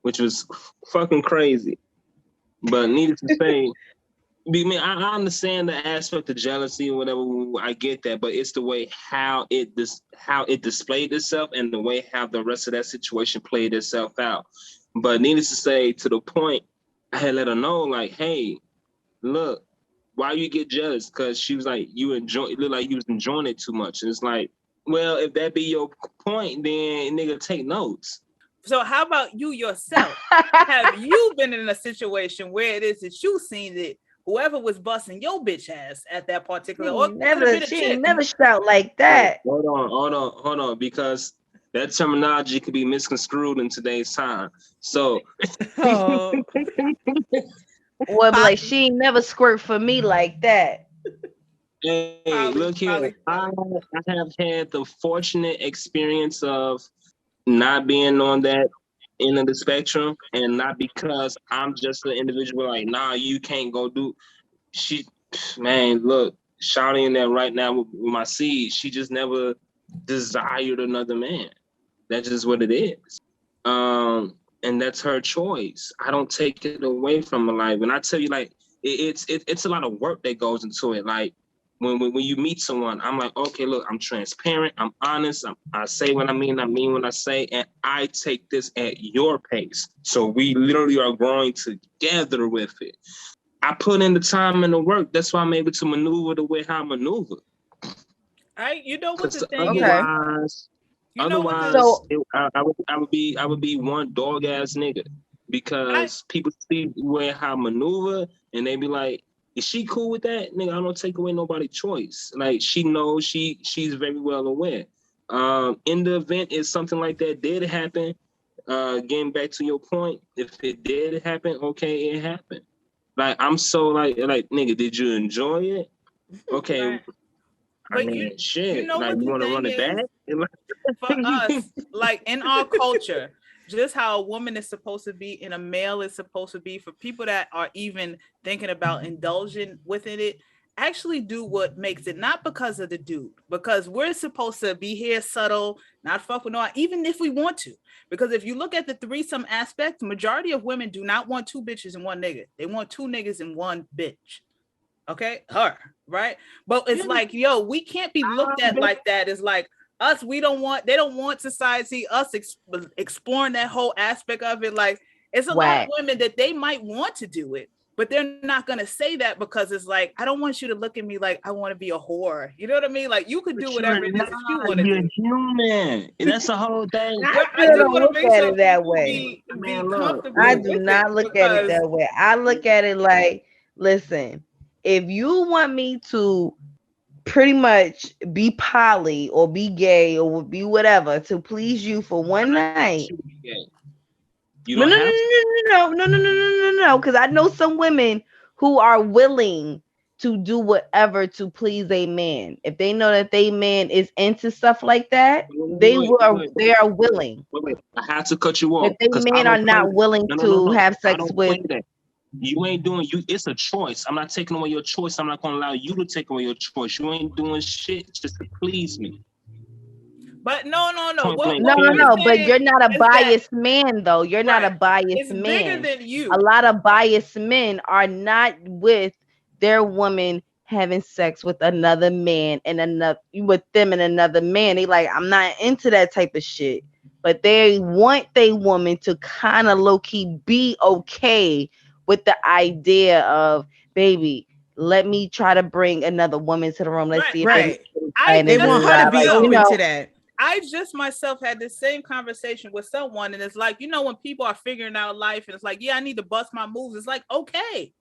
which was fucking crazy. But needless to say, I understand the aspect of jealousy or whatever. I get that, but it's the way how it displayed itself and the way how the rest of that situation played itself out. But needless to say, to the point, I had let her know, like, hey, look, why you get jealous? Because she was like, it looked like you was enjoying it too much. And it's like, well, if that be your point, then nigga, take notes. So how about you yourself? Have you been in a situation where it is that you seen that whoever was busting your bitch ass at that particular, She ain't never shout like that. Hold on, because that terminology could be misconstrued in today's time. So, well, like she ain't never squirt for me like that. Hey, look here. I have had the fortunate experience of not being on that end of the spectrum, and not because I'm just an individual like, nah, you can't go do. Man, look, shouting in there right now with my seed, she just never desired another man. That's just what it is. And that's her choice. I don't take it away from her. Like, when I tell you, like, it's a lot of work that goes into it. Like, when you meet someone, I'm like, okay, look, I'm transparent, I'm honest, I say what I mean what I say, and I take this at your pace. So we literally are growing together with it. I put in the time and the work. That's why I'm able to maneuver the way how I maneuver. You know what the thing is? Otherwise, I would be one dog ass nigga, because people see where how I maneuver and they be like, is she cool with that? Nigga, I don't take away nobody's choice. Like, she knows, she's very well aware. In the event if something like that did happen, getting back to your point, if it did happen, okay, it happened. Like, I'm so like nigga, did you enjoy it? Okay. Right. But you know like, what you want to run it back? For us, like in our culture, just how a woman is supposed to be and a male is supposed to be, for people that are even thinking about indulging within it, actually do what makes it, not because of the dude, because we're supposed to be here subtle, not fuck with no, even if we want to. Because if you look at the threesome aspect, majority of women do not want two bitches and one nigga. They want two niggas and one bitch. Okay, her, right? But it's like, yo, we can't be looked at like that. It's like us, they don't want society, us exploring that whole aspect of it. Like, it's a lot of women that they might want to do it, but they're not going to say that, because it's like, I don't want you to look at me like I want to be a whore. You know what I mean? Like, you could do whatever it is that you want to do. You're human. That's the whole thing. I don't look at it that way. I do not look at it that way. I look at it like, listen, if you want me to pretty much be poly or be gay or be whatever to please you for one night. No. Because I know some women who are willing to do whatever to please a man. If they know that they man is into stuff like that, they are willing. Wait. I have to cut you off. If they men are not willing to have sex with. You ain't doing it's a choice. I'm not taking away your choice. I'm not gonna allow you to take away your choice. You ain't doing shit just to please me. But no. But you're not a biased man, though. You're not a biased man. Bigger than you. A lot of biased men are not with their woman having sex with another man and another man. They like, I'm not into that type of shit. But they want their woman to kind of low key be okay with the idea of, baby, let me try to bring another woman to the room. Let's see if Right. they want her to be open to that. I just myself had the same conversation with someone, and it's like, when people are figuring out life, and it's like, yeah, I need to bust my moves. It's like, okay,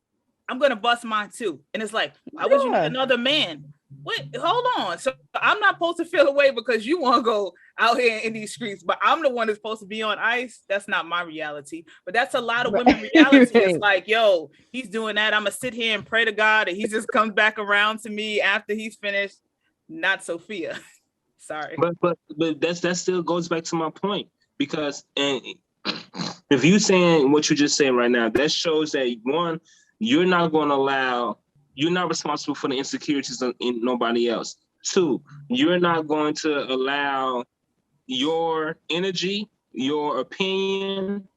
I'm gonna bust mine too. And it's like, I wish you had another man. Wait, hold on. So I'm not supposed to feel away because you want to go out here in these streets, but I'm the one that's supposed to be on ice. That's not my reality. But that's a lot of women reality. It's like, yo, he's doing that. I'm gonna sit here and pray to God and he just comes back around to me after he's finished. Not Sophia. Sorry. But that still goes back to my point, because and if you saying what you just saying right now, that shows that one, you're not responsible for the insecurities in nobody else. Two, you're not going to allow your energy, your opinion,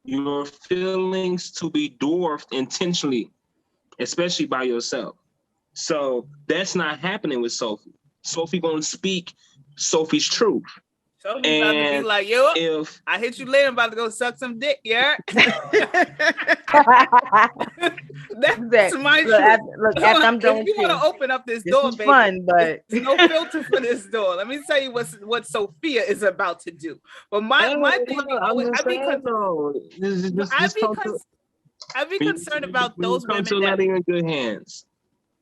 your feelings to be dwarfed intentionally, especially by yourself. So that's not happening with Sophie. Sophie gonna speak Sophie's truth. Sophie's about to be like, yo, if I hit you later, I'm about to go suck some dick, yeah. That's my truth. Look, after I'm done, if you want to open up this door, baby, fun, but there's no filter for this door. Let me tell you what Sophia is about to do. But my thing, I'd be concerned about those women that in good hands.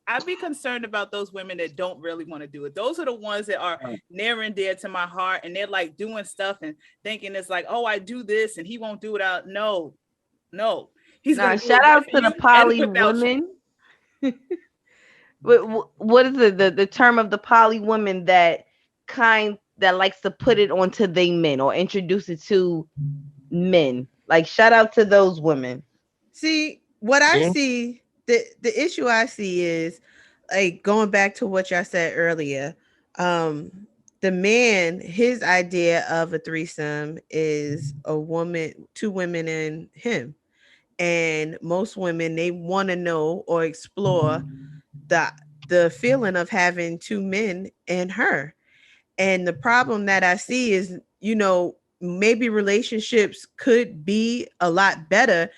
I'd be concerned about those women that don't really want to do it. Those are the ones that are near and dear to my heart, and they're like doing stuff and thinking it's like, oh, I do this and he won't do it out. No. He's gonna shout out to the poly women. What is the term of the poly women that likes to put it onto they men or introduce it to men? Like, shout out to those women. See, what I see, the issue I see is, like, going back to what y'all said earlier, the man, his idea of a threesome is a woman, two women and him. And most women, they want to know or explore the feeling of having two men and her. And the problem that I see is, maybe relationships could be a lot better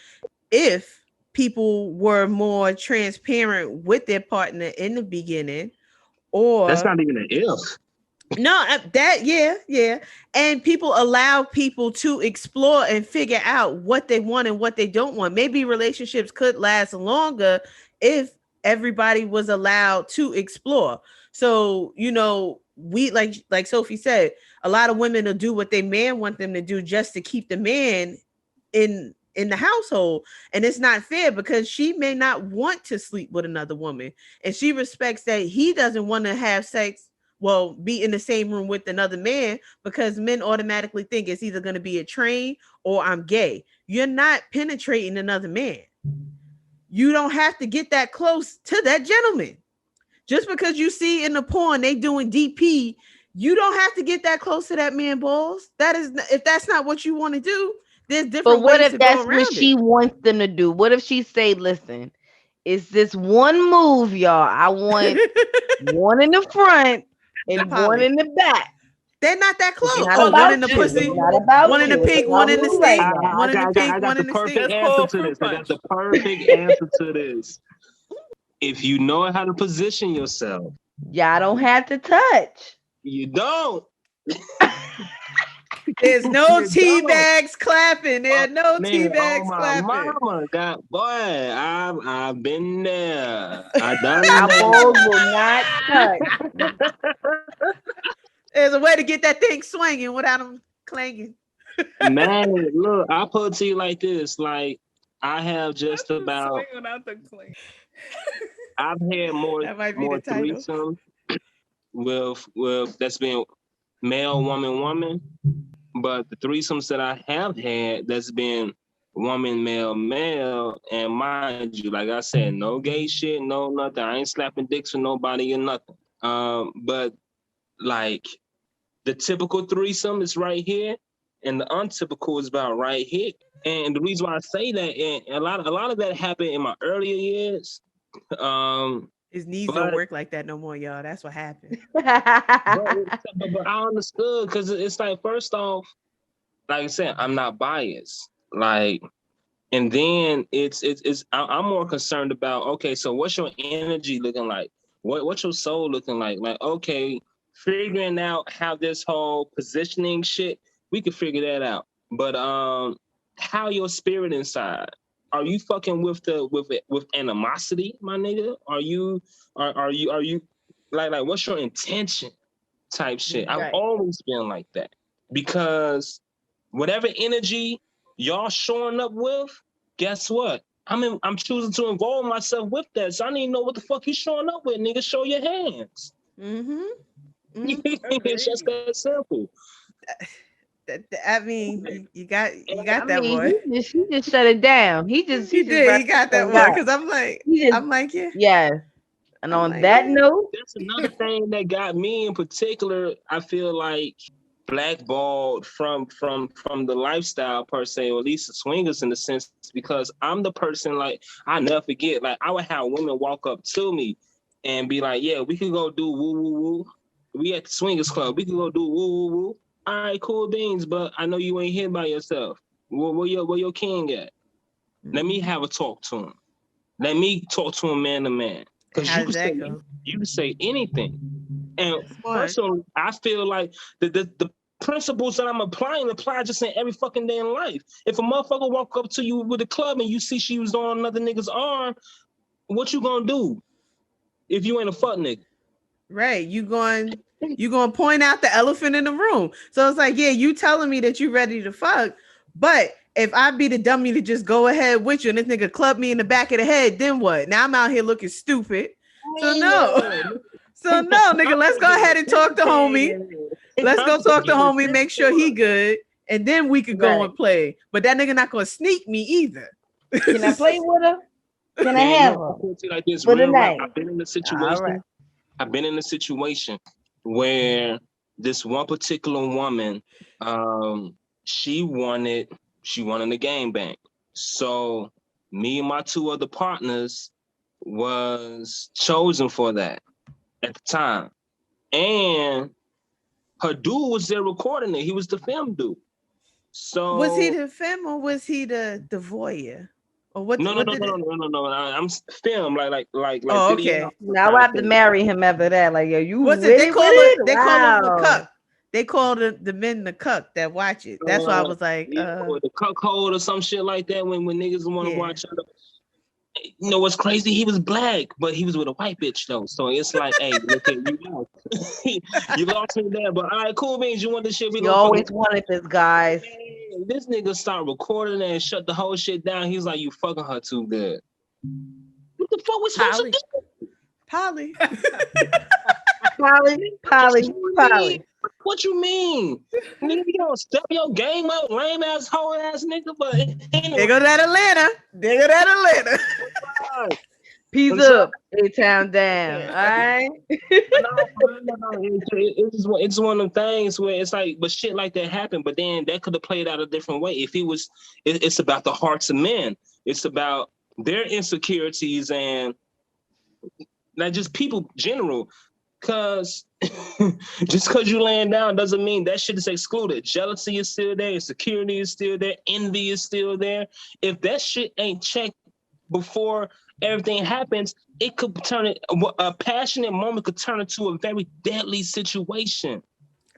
if people were more transparent with their partner in the beginning. Or that's not even an if. No, yeah. And people allow people to explore and figure out what they want and what they don't want. Maybe relationships could last longer if everybody was allowed to explore. So, we like Sophie said, a lot of women will do what their man want them to do just to keep the man in the household. And it's not fair, because she may not want to sleep with another woman, and she respects that he doesn't want to have sex, be in the same room with another man, because men automatically think it's either going to be a train or I'm gay. You're not penetrating another man. You don't have to get that close to that gentleman. Just because you see in the porn they doing DP, you don't have to get that close to that man balls. If that's not what you want to do, there's different ways to go around it. But what if that's what she wants them to do? What if she say, listen, it's this one move, y'all. I want one in the front and one in the back. They're not that close. One in the pussy, one in the pig, one in the steak, one in the pig, one in the steak. I got the perfect answer to this. If you know how to position yourself, y'all don't have to touch. You don't. There's no tea bags clapping. There are no tea bags clapping. Mama, I've been there. I done Our balls will not touch. There's a way to get that thing swinging without them clanging. Man, look, I'll put it to you like this. Like, I have just about. I've had more threesomes with that's been male, woman. But the threesomes that I have had, that's been woman, male, and mind you, like I said, no gay shit, no nothing. I ain't slapping dicks with nobody or nothing. But like the typical threesome is right here, and the untypical is about right here. And the reason why I say that, and a lot of that happened in my earlier years. His knees don't work like that no more, y'all. That's what happened. but I understood, because it's like, first off, like I said, I'm not biased. Like, And then I'm more concerned about, okay, so what's your energy looking like? What's your soul looking like? Like, okay, figuring out how this whole positioning shit, we could figure that out. But how your spirit inside? Are you fucking with animosity, my nigga? Are you like what's your intention type shit? I've Right. always been like that because whatever energy y'all showing up with, guess what? I'm choosing to involve myself with that. So I need to know what the fuck you showing up with, nigga. Show your hands. It's just that simple. I mean, you got I that mean, boy. he just shut it down. He just Did. He wrapped got that everything one up. because I'm like, yeah. Yes. And I'm on like, that yeah. note, That's another thing that got me in particular. I feel like blackballed from the lifestyle per se, or at least the swingers in the sense, because I'm the person, like, I never forget, like I would have women walk up to me and be like, yeah, we could go do woo woo woo. We at the swingers club, we could go do woo woo woo. All right, cool beans, but I know you ain't here by yourself. Where your king at? Let me have a talk to him. Let me talk to him man to man. Because How does that go? you can say anything. And Smart. personally, I feel like the principles that I'm applying apply just in every fucking day in life. If a motherfucker walk up to you with a club and you see she was on another nigga's arm, what you gonna do if you ain't a fuck nigga? Right. You going to point out the elephant in the room. So it's like, yeah, you telling me that you ready to fuck, but if I be the dummy to just go ahead with you and this nigga club me in the back of the head, then what? Now I'm out here looking stupid. So no. So no, nigga, let's go ahead and talk to homie. Let's go talk to homie, make sure he good, and then we could go and play. But that nigga not gonna sneak me either. can I play with her? Can I have her? Like this, For the real rap, night. I've been in a situation. All right. I've been in a situation where this one particular woman, she wanted the game bank. So me and my two other partners was chosen for that at the time. And her dude was there recording it. He was the film dude. So was he the femme or was he the voyeur? Or what? No. I'm film like Oh, video. okay. Now I have to marry him after that. Like, yo, you What's with it? They it call with it. it? They call them the Wow. cuck. They call the men the cuck that watch it. That's why I was like, or the cuckold or some shit like that. When niggas want to watch it. You know what's crazy? He was black, but he was with a white bitch though. So it's like, hey, look at you lost. You lost me there. But all right, cool beans. You want this shit? You always wanted this, guys. Man, this nigga start recording and shut the whole shit down. He's like, you fucking her too good. What the fuck was supposed to do? Polly. Polly. What you mean? Nigga, you don't step your game up, lame ass, hoe ass nigga. But anyway. They go that Atlanta. Peace up, A-Town down. All right. No. It's one of the things where it's like, but shit like that happened. But then that could have played out a different way. If he was, it's about the hearts of men. It's about their insecurities and not just people general. Cause just cause you laying down doesn't mean that shit is excluded. Jealousy is still there, insecurity is still there, envy is still there. If that shit ain't checked before everything happens, it could turn it, a passionate moment could turn into a very deadly situation.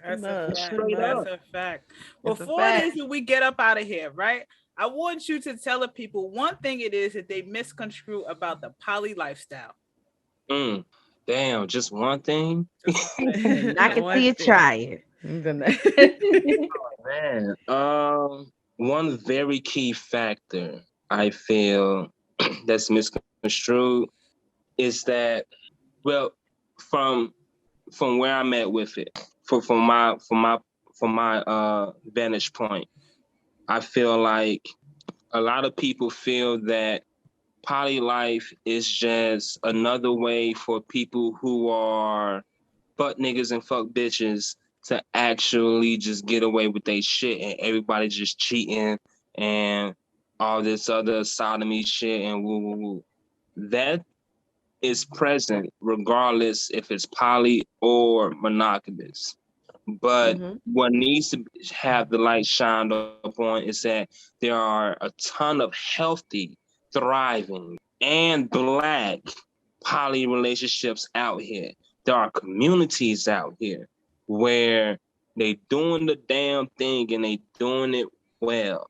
That's a fact. Before it is, we get up out of here, right? I want you to tell the people one thing it is that they misconstrue about the poly lifestyle. Damn, just one thing? I can see you try it. Oh, man. One very key factor I feel that's misconstrued is that, well, from where I'm at with it, from my vantage point, I feel like a lot of people feel that poly life is just another way for people who are fuck niggas and fuck bitches to actually just get away with their shit, and everybody just cheating and all this other sodomy shit and woo woo woo. That is present regardless if it's poly or monogamous. But what needs to have the light shined upon is that there are a ton of healthy, thriving, and Black poly relationships out here. There are communities out here where they doing the damn thing and they doing it well.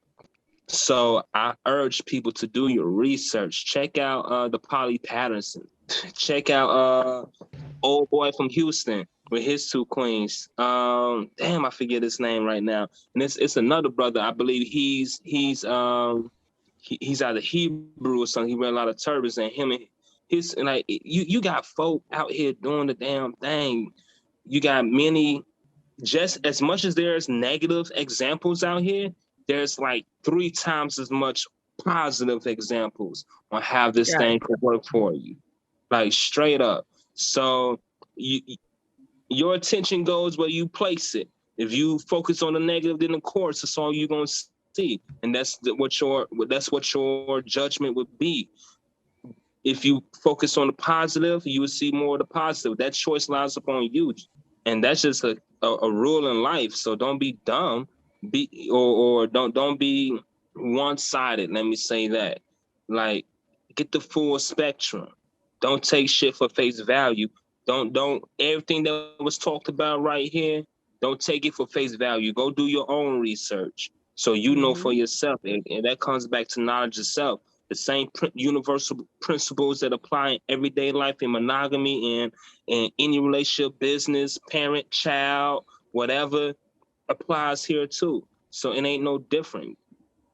So I urge people to do your research. Check out the Polly Patterson. Check out old boy from Houston with his two queens. Damn, I forget his name right now. And it's another brother. I believe he's either Hebrew or something. He wear a lot of turbans, and him and his, and like you got folk out here doing the damn thing. You got many, just as much as there's negative examples out here, there's like 3 times as much positive examples on how this thing could work for you. Like straight up. So your attention goes where you place it. If you focus on the negative, then of course that's all you're gonna see, and that's what your judgment would be. If you focus on the positive, you will see more of the positive. That choice lies upon you, and that's just a rule in life. So don't be dumb, or don't be one-sided. Let me say that. Like, get the full spectrum. Don't take shit for face value. Don't everything that was talked about right here, don't take it for face value. Go do your own research so you know for yourself, and that comes back to knowledge of self. The same universal principles that apply in everyday life, in monogamy and any relationship, business, parent, child, whatever, applies here too. So it ain't no different.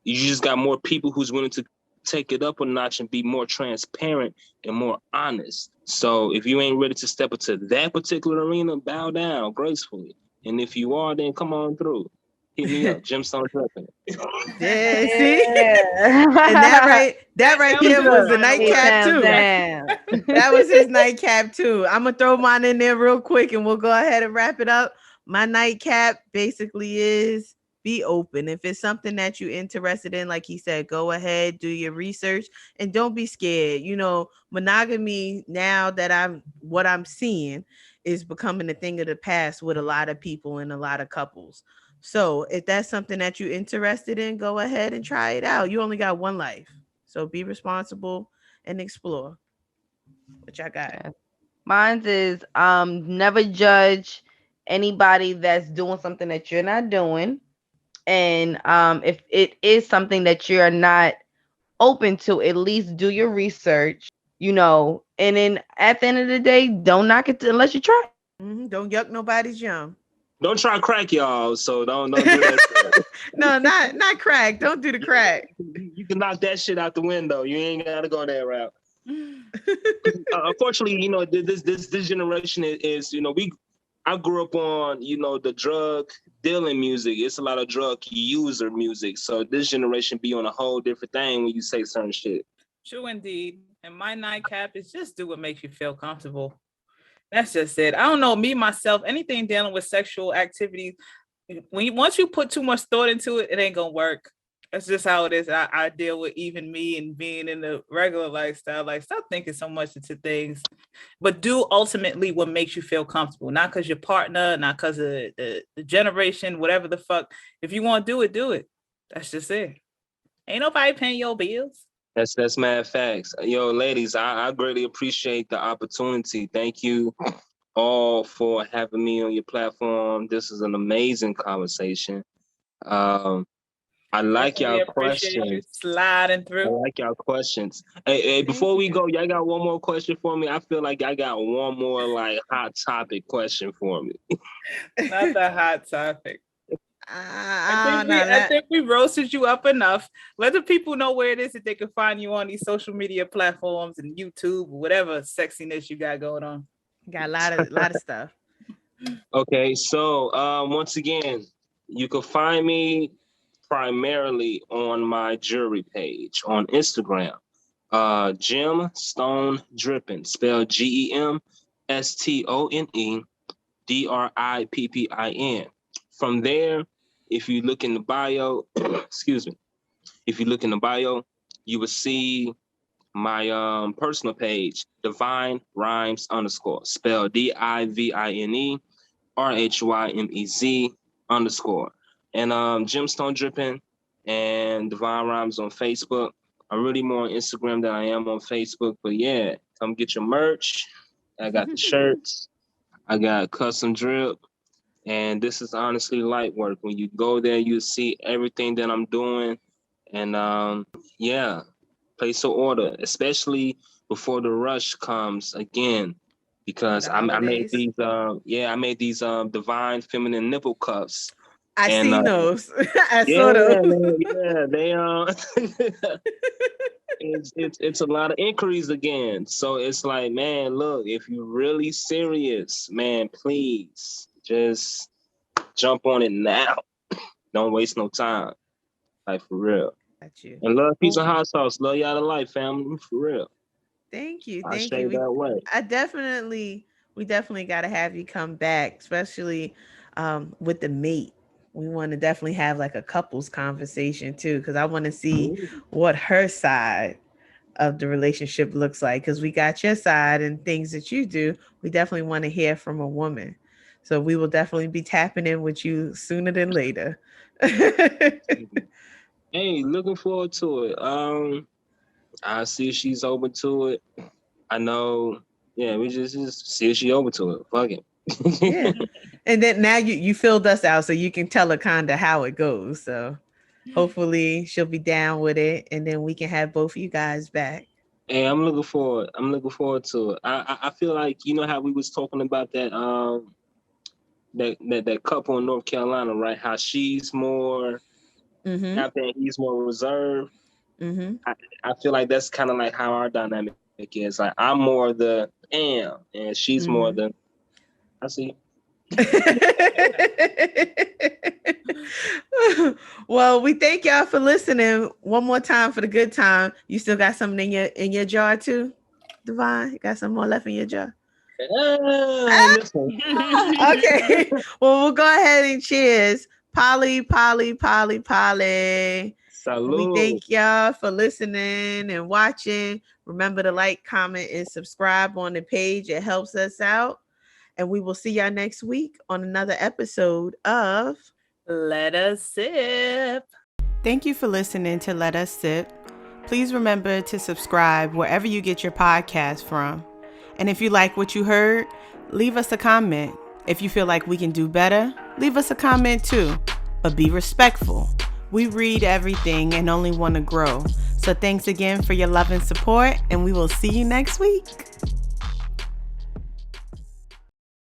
You just got more people who's willing to take it up a notch and be more transparent and more honest. So if you ain't ready to step into that particular arena, bow down gracefully. And if you are, then come on through. Hit me up, Gemstone Dripping. Yeah, see? And that right there was the nightcap too. That was his nightcap too. I'm gonna throw mine in there real quick and we'll go ahead and wrap it up. My nightcap basically is be open. If it's something that you're interested in, like he said, go ahead, do your research, and don't be scared. You know, monogamy, now that what I'm seeing is becoming a thing of the past with a lot of people and a lot of couples. So if that's something that you're interested in, go ahead and try it out. You only got one life. So be responsible and explore. What y'all got? Mine is never judge anybody that's doing something that you're not doing. And if it is something that you're not open to, at least do your research, and then at the end of the day, don't knock it unless you try. Don't yuck nobody's yum. Don't try crack, y'all. So don't do that. No, not crack. Don't do the crack. You can knock that shit out the window. You ain't gotta go that route. Unfortunately, this generation is I grew up on the drug dealing music. It's a lot of drug user music. So this generation be on a whole different thing when you say certain shit. True indeed. And my nightcap is just do what makes you feel comfortable. That's just it. I don't know, me myself, anything dealing with sexual activities, once you put too much thought into it, it ain't gonna work. That's just how it is. I deal with even me and being in the regular lifestyle. Like, stop thinking so much into things, but do ultimately what makes you feel comfortable. Not because your partner, not because of the generation, whatever the fuck. If you want to do it, do it. That's just it. Ain't nobody paying your bills. That's mad facts. Yo, ladies, I greatly appreciate the opportunity. Thank you all for having me on your platform. This is an amazing conversation. I like y'all questions. Sliding through. I like y'all questions. Hey, before we go, y'all got one more question for me? I feel like I got one more like hot topic question for me. Not the hot topic. I think we roasted you up enough. Let the people know where it is that they can find you on these social media platforms and YouTube, whatever sexiness you got going on. Got a lot of stuff. Okay, so once again, you can find me primarily on my jewelry page on Instagram. Gemstone Dripping, spelled GEMSTONE From there, if you look in the bio, if you look in the bio, you will see my personal page, Divinerhymez _, spelled DIVINE. RHYMEZ_. And Gemstone Dripping and Divinerhymez on Facebook. I'm really more on Instagram than I am on Facebook. But yeah, come get your merch. I got the shirts. I got custom drip. And this is honestly light work. When you go there, you see everything that I'm doing. And yeah, place an order, especially before the rush comes again. Because I made these divine feminine nipple cuffs. I seen those. I yeah, saw those. man, yeah, they it's a lot of inquiries again. So it's like, man, look, if you're really serious, man, please just jump on it now. Don't waste no time. Like, for real. Got you. And love, peace, and hot sauce. Love y'all to life, family. For real. Thank you. I'll Thank stay you. that way. We definitely got to have you come back, especially with the mate. We want to definitely have like a couples conversation too, because I want to see what her side of the relationship looks like, because we got your side and things that you do. We definitely want to hear from a woman. So we will definitely be tapping in with you sooner than later. Hey, looking forward to it. I see if she's open to it. I know. Yeah, we just see if she's open to it. Fuck it. Yeah. And then now you filled us out, so you can tell her kind of how it goes. So hopefully she'll be down with it, and then we can have both of you guys back. Hey, I'm looking forward to it. I feel like, you know how we was talking about that that couple in North Carolina, right? How she's more happy and he's more reserved. I feel like that's kind of like how our dynamic is. Like, I'm more the damn, and she's more the I see. Well, we thank y'all for listening. One more time for the good time. You still got something in your jar too, Divine? You got some more left in your jar? Okay. Well, we'll go ahead and cheers. Poly. Salud. We thank y'all for listening and watching. Remember to like, comment, and subscribe on the page. It helps us out. And we will see y'all next week on another episode of Let Us Sip. Thank you for listening to Let Us Sip. Please remember to subscribe wherever you get your podcast from. And if you like what you heard, leave us a comment. If you feel like we can do better, leave us a comment too. But be respectful. We read everything and only want to grow. So thanks again for your love and support, and we will see you next week.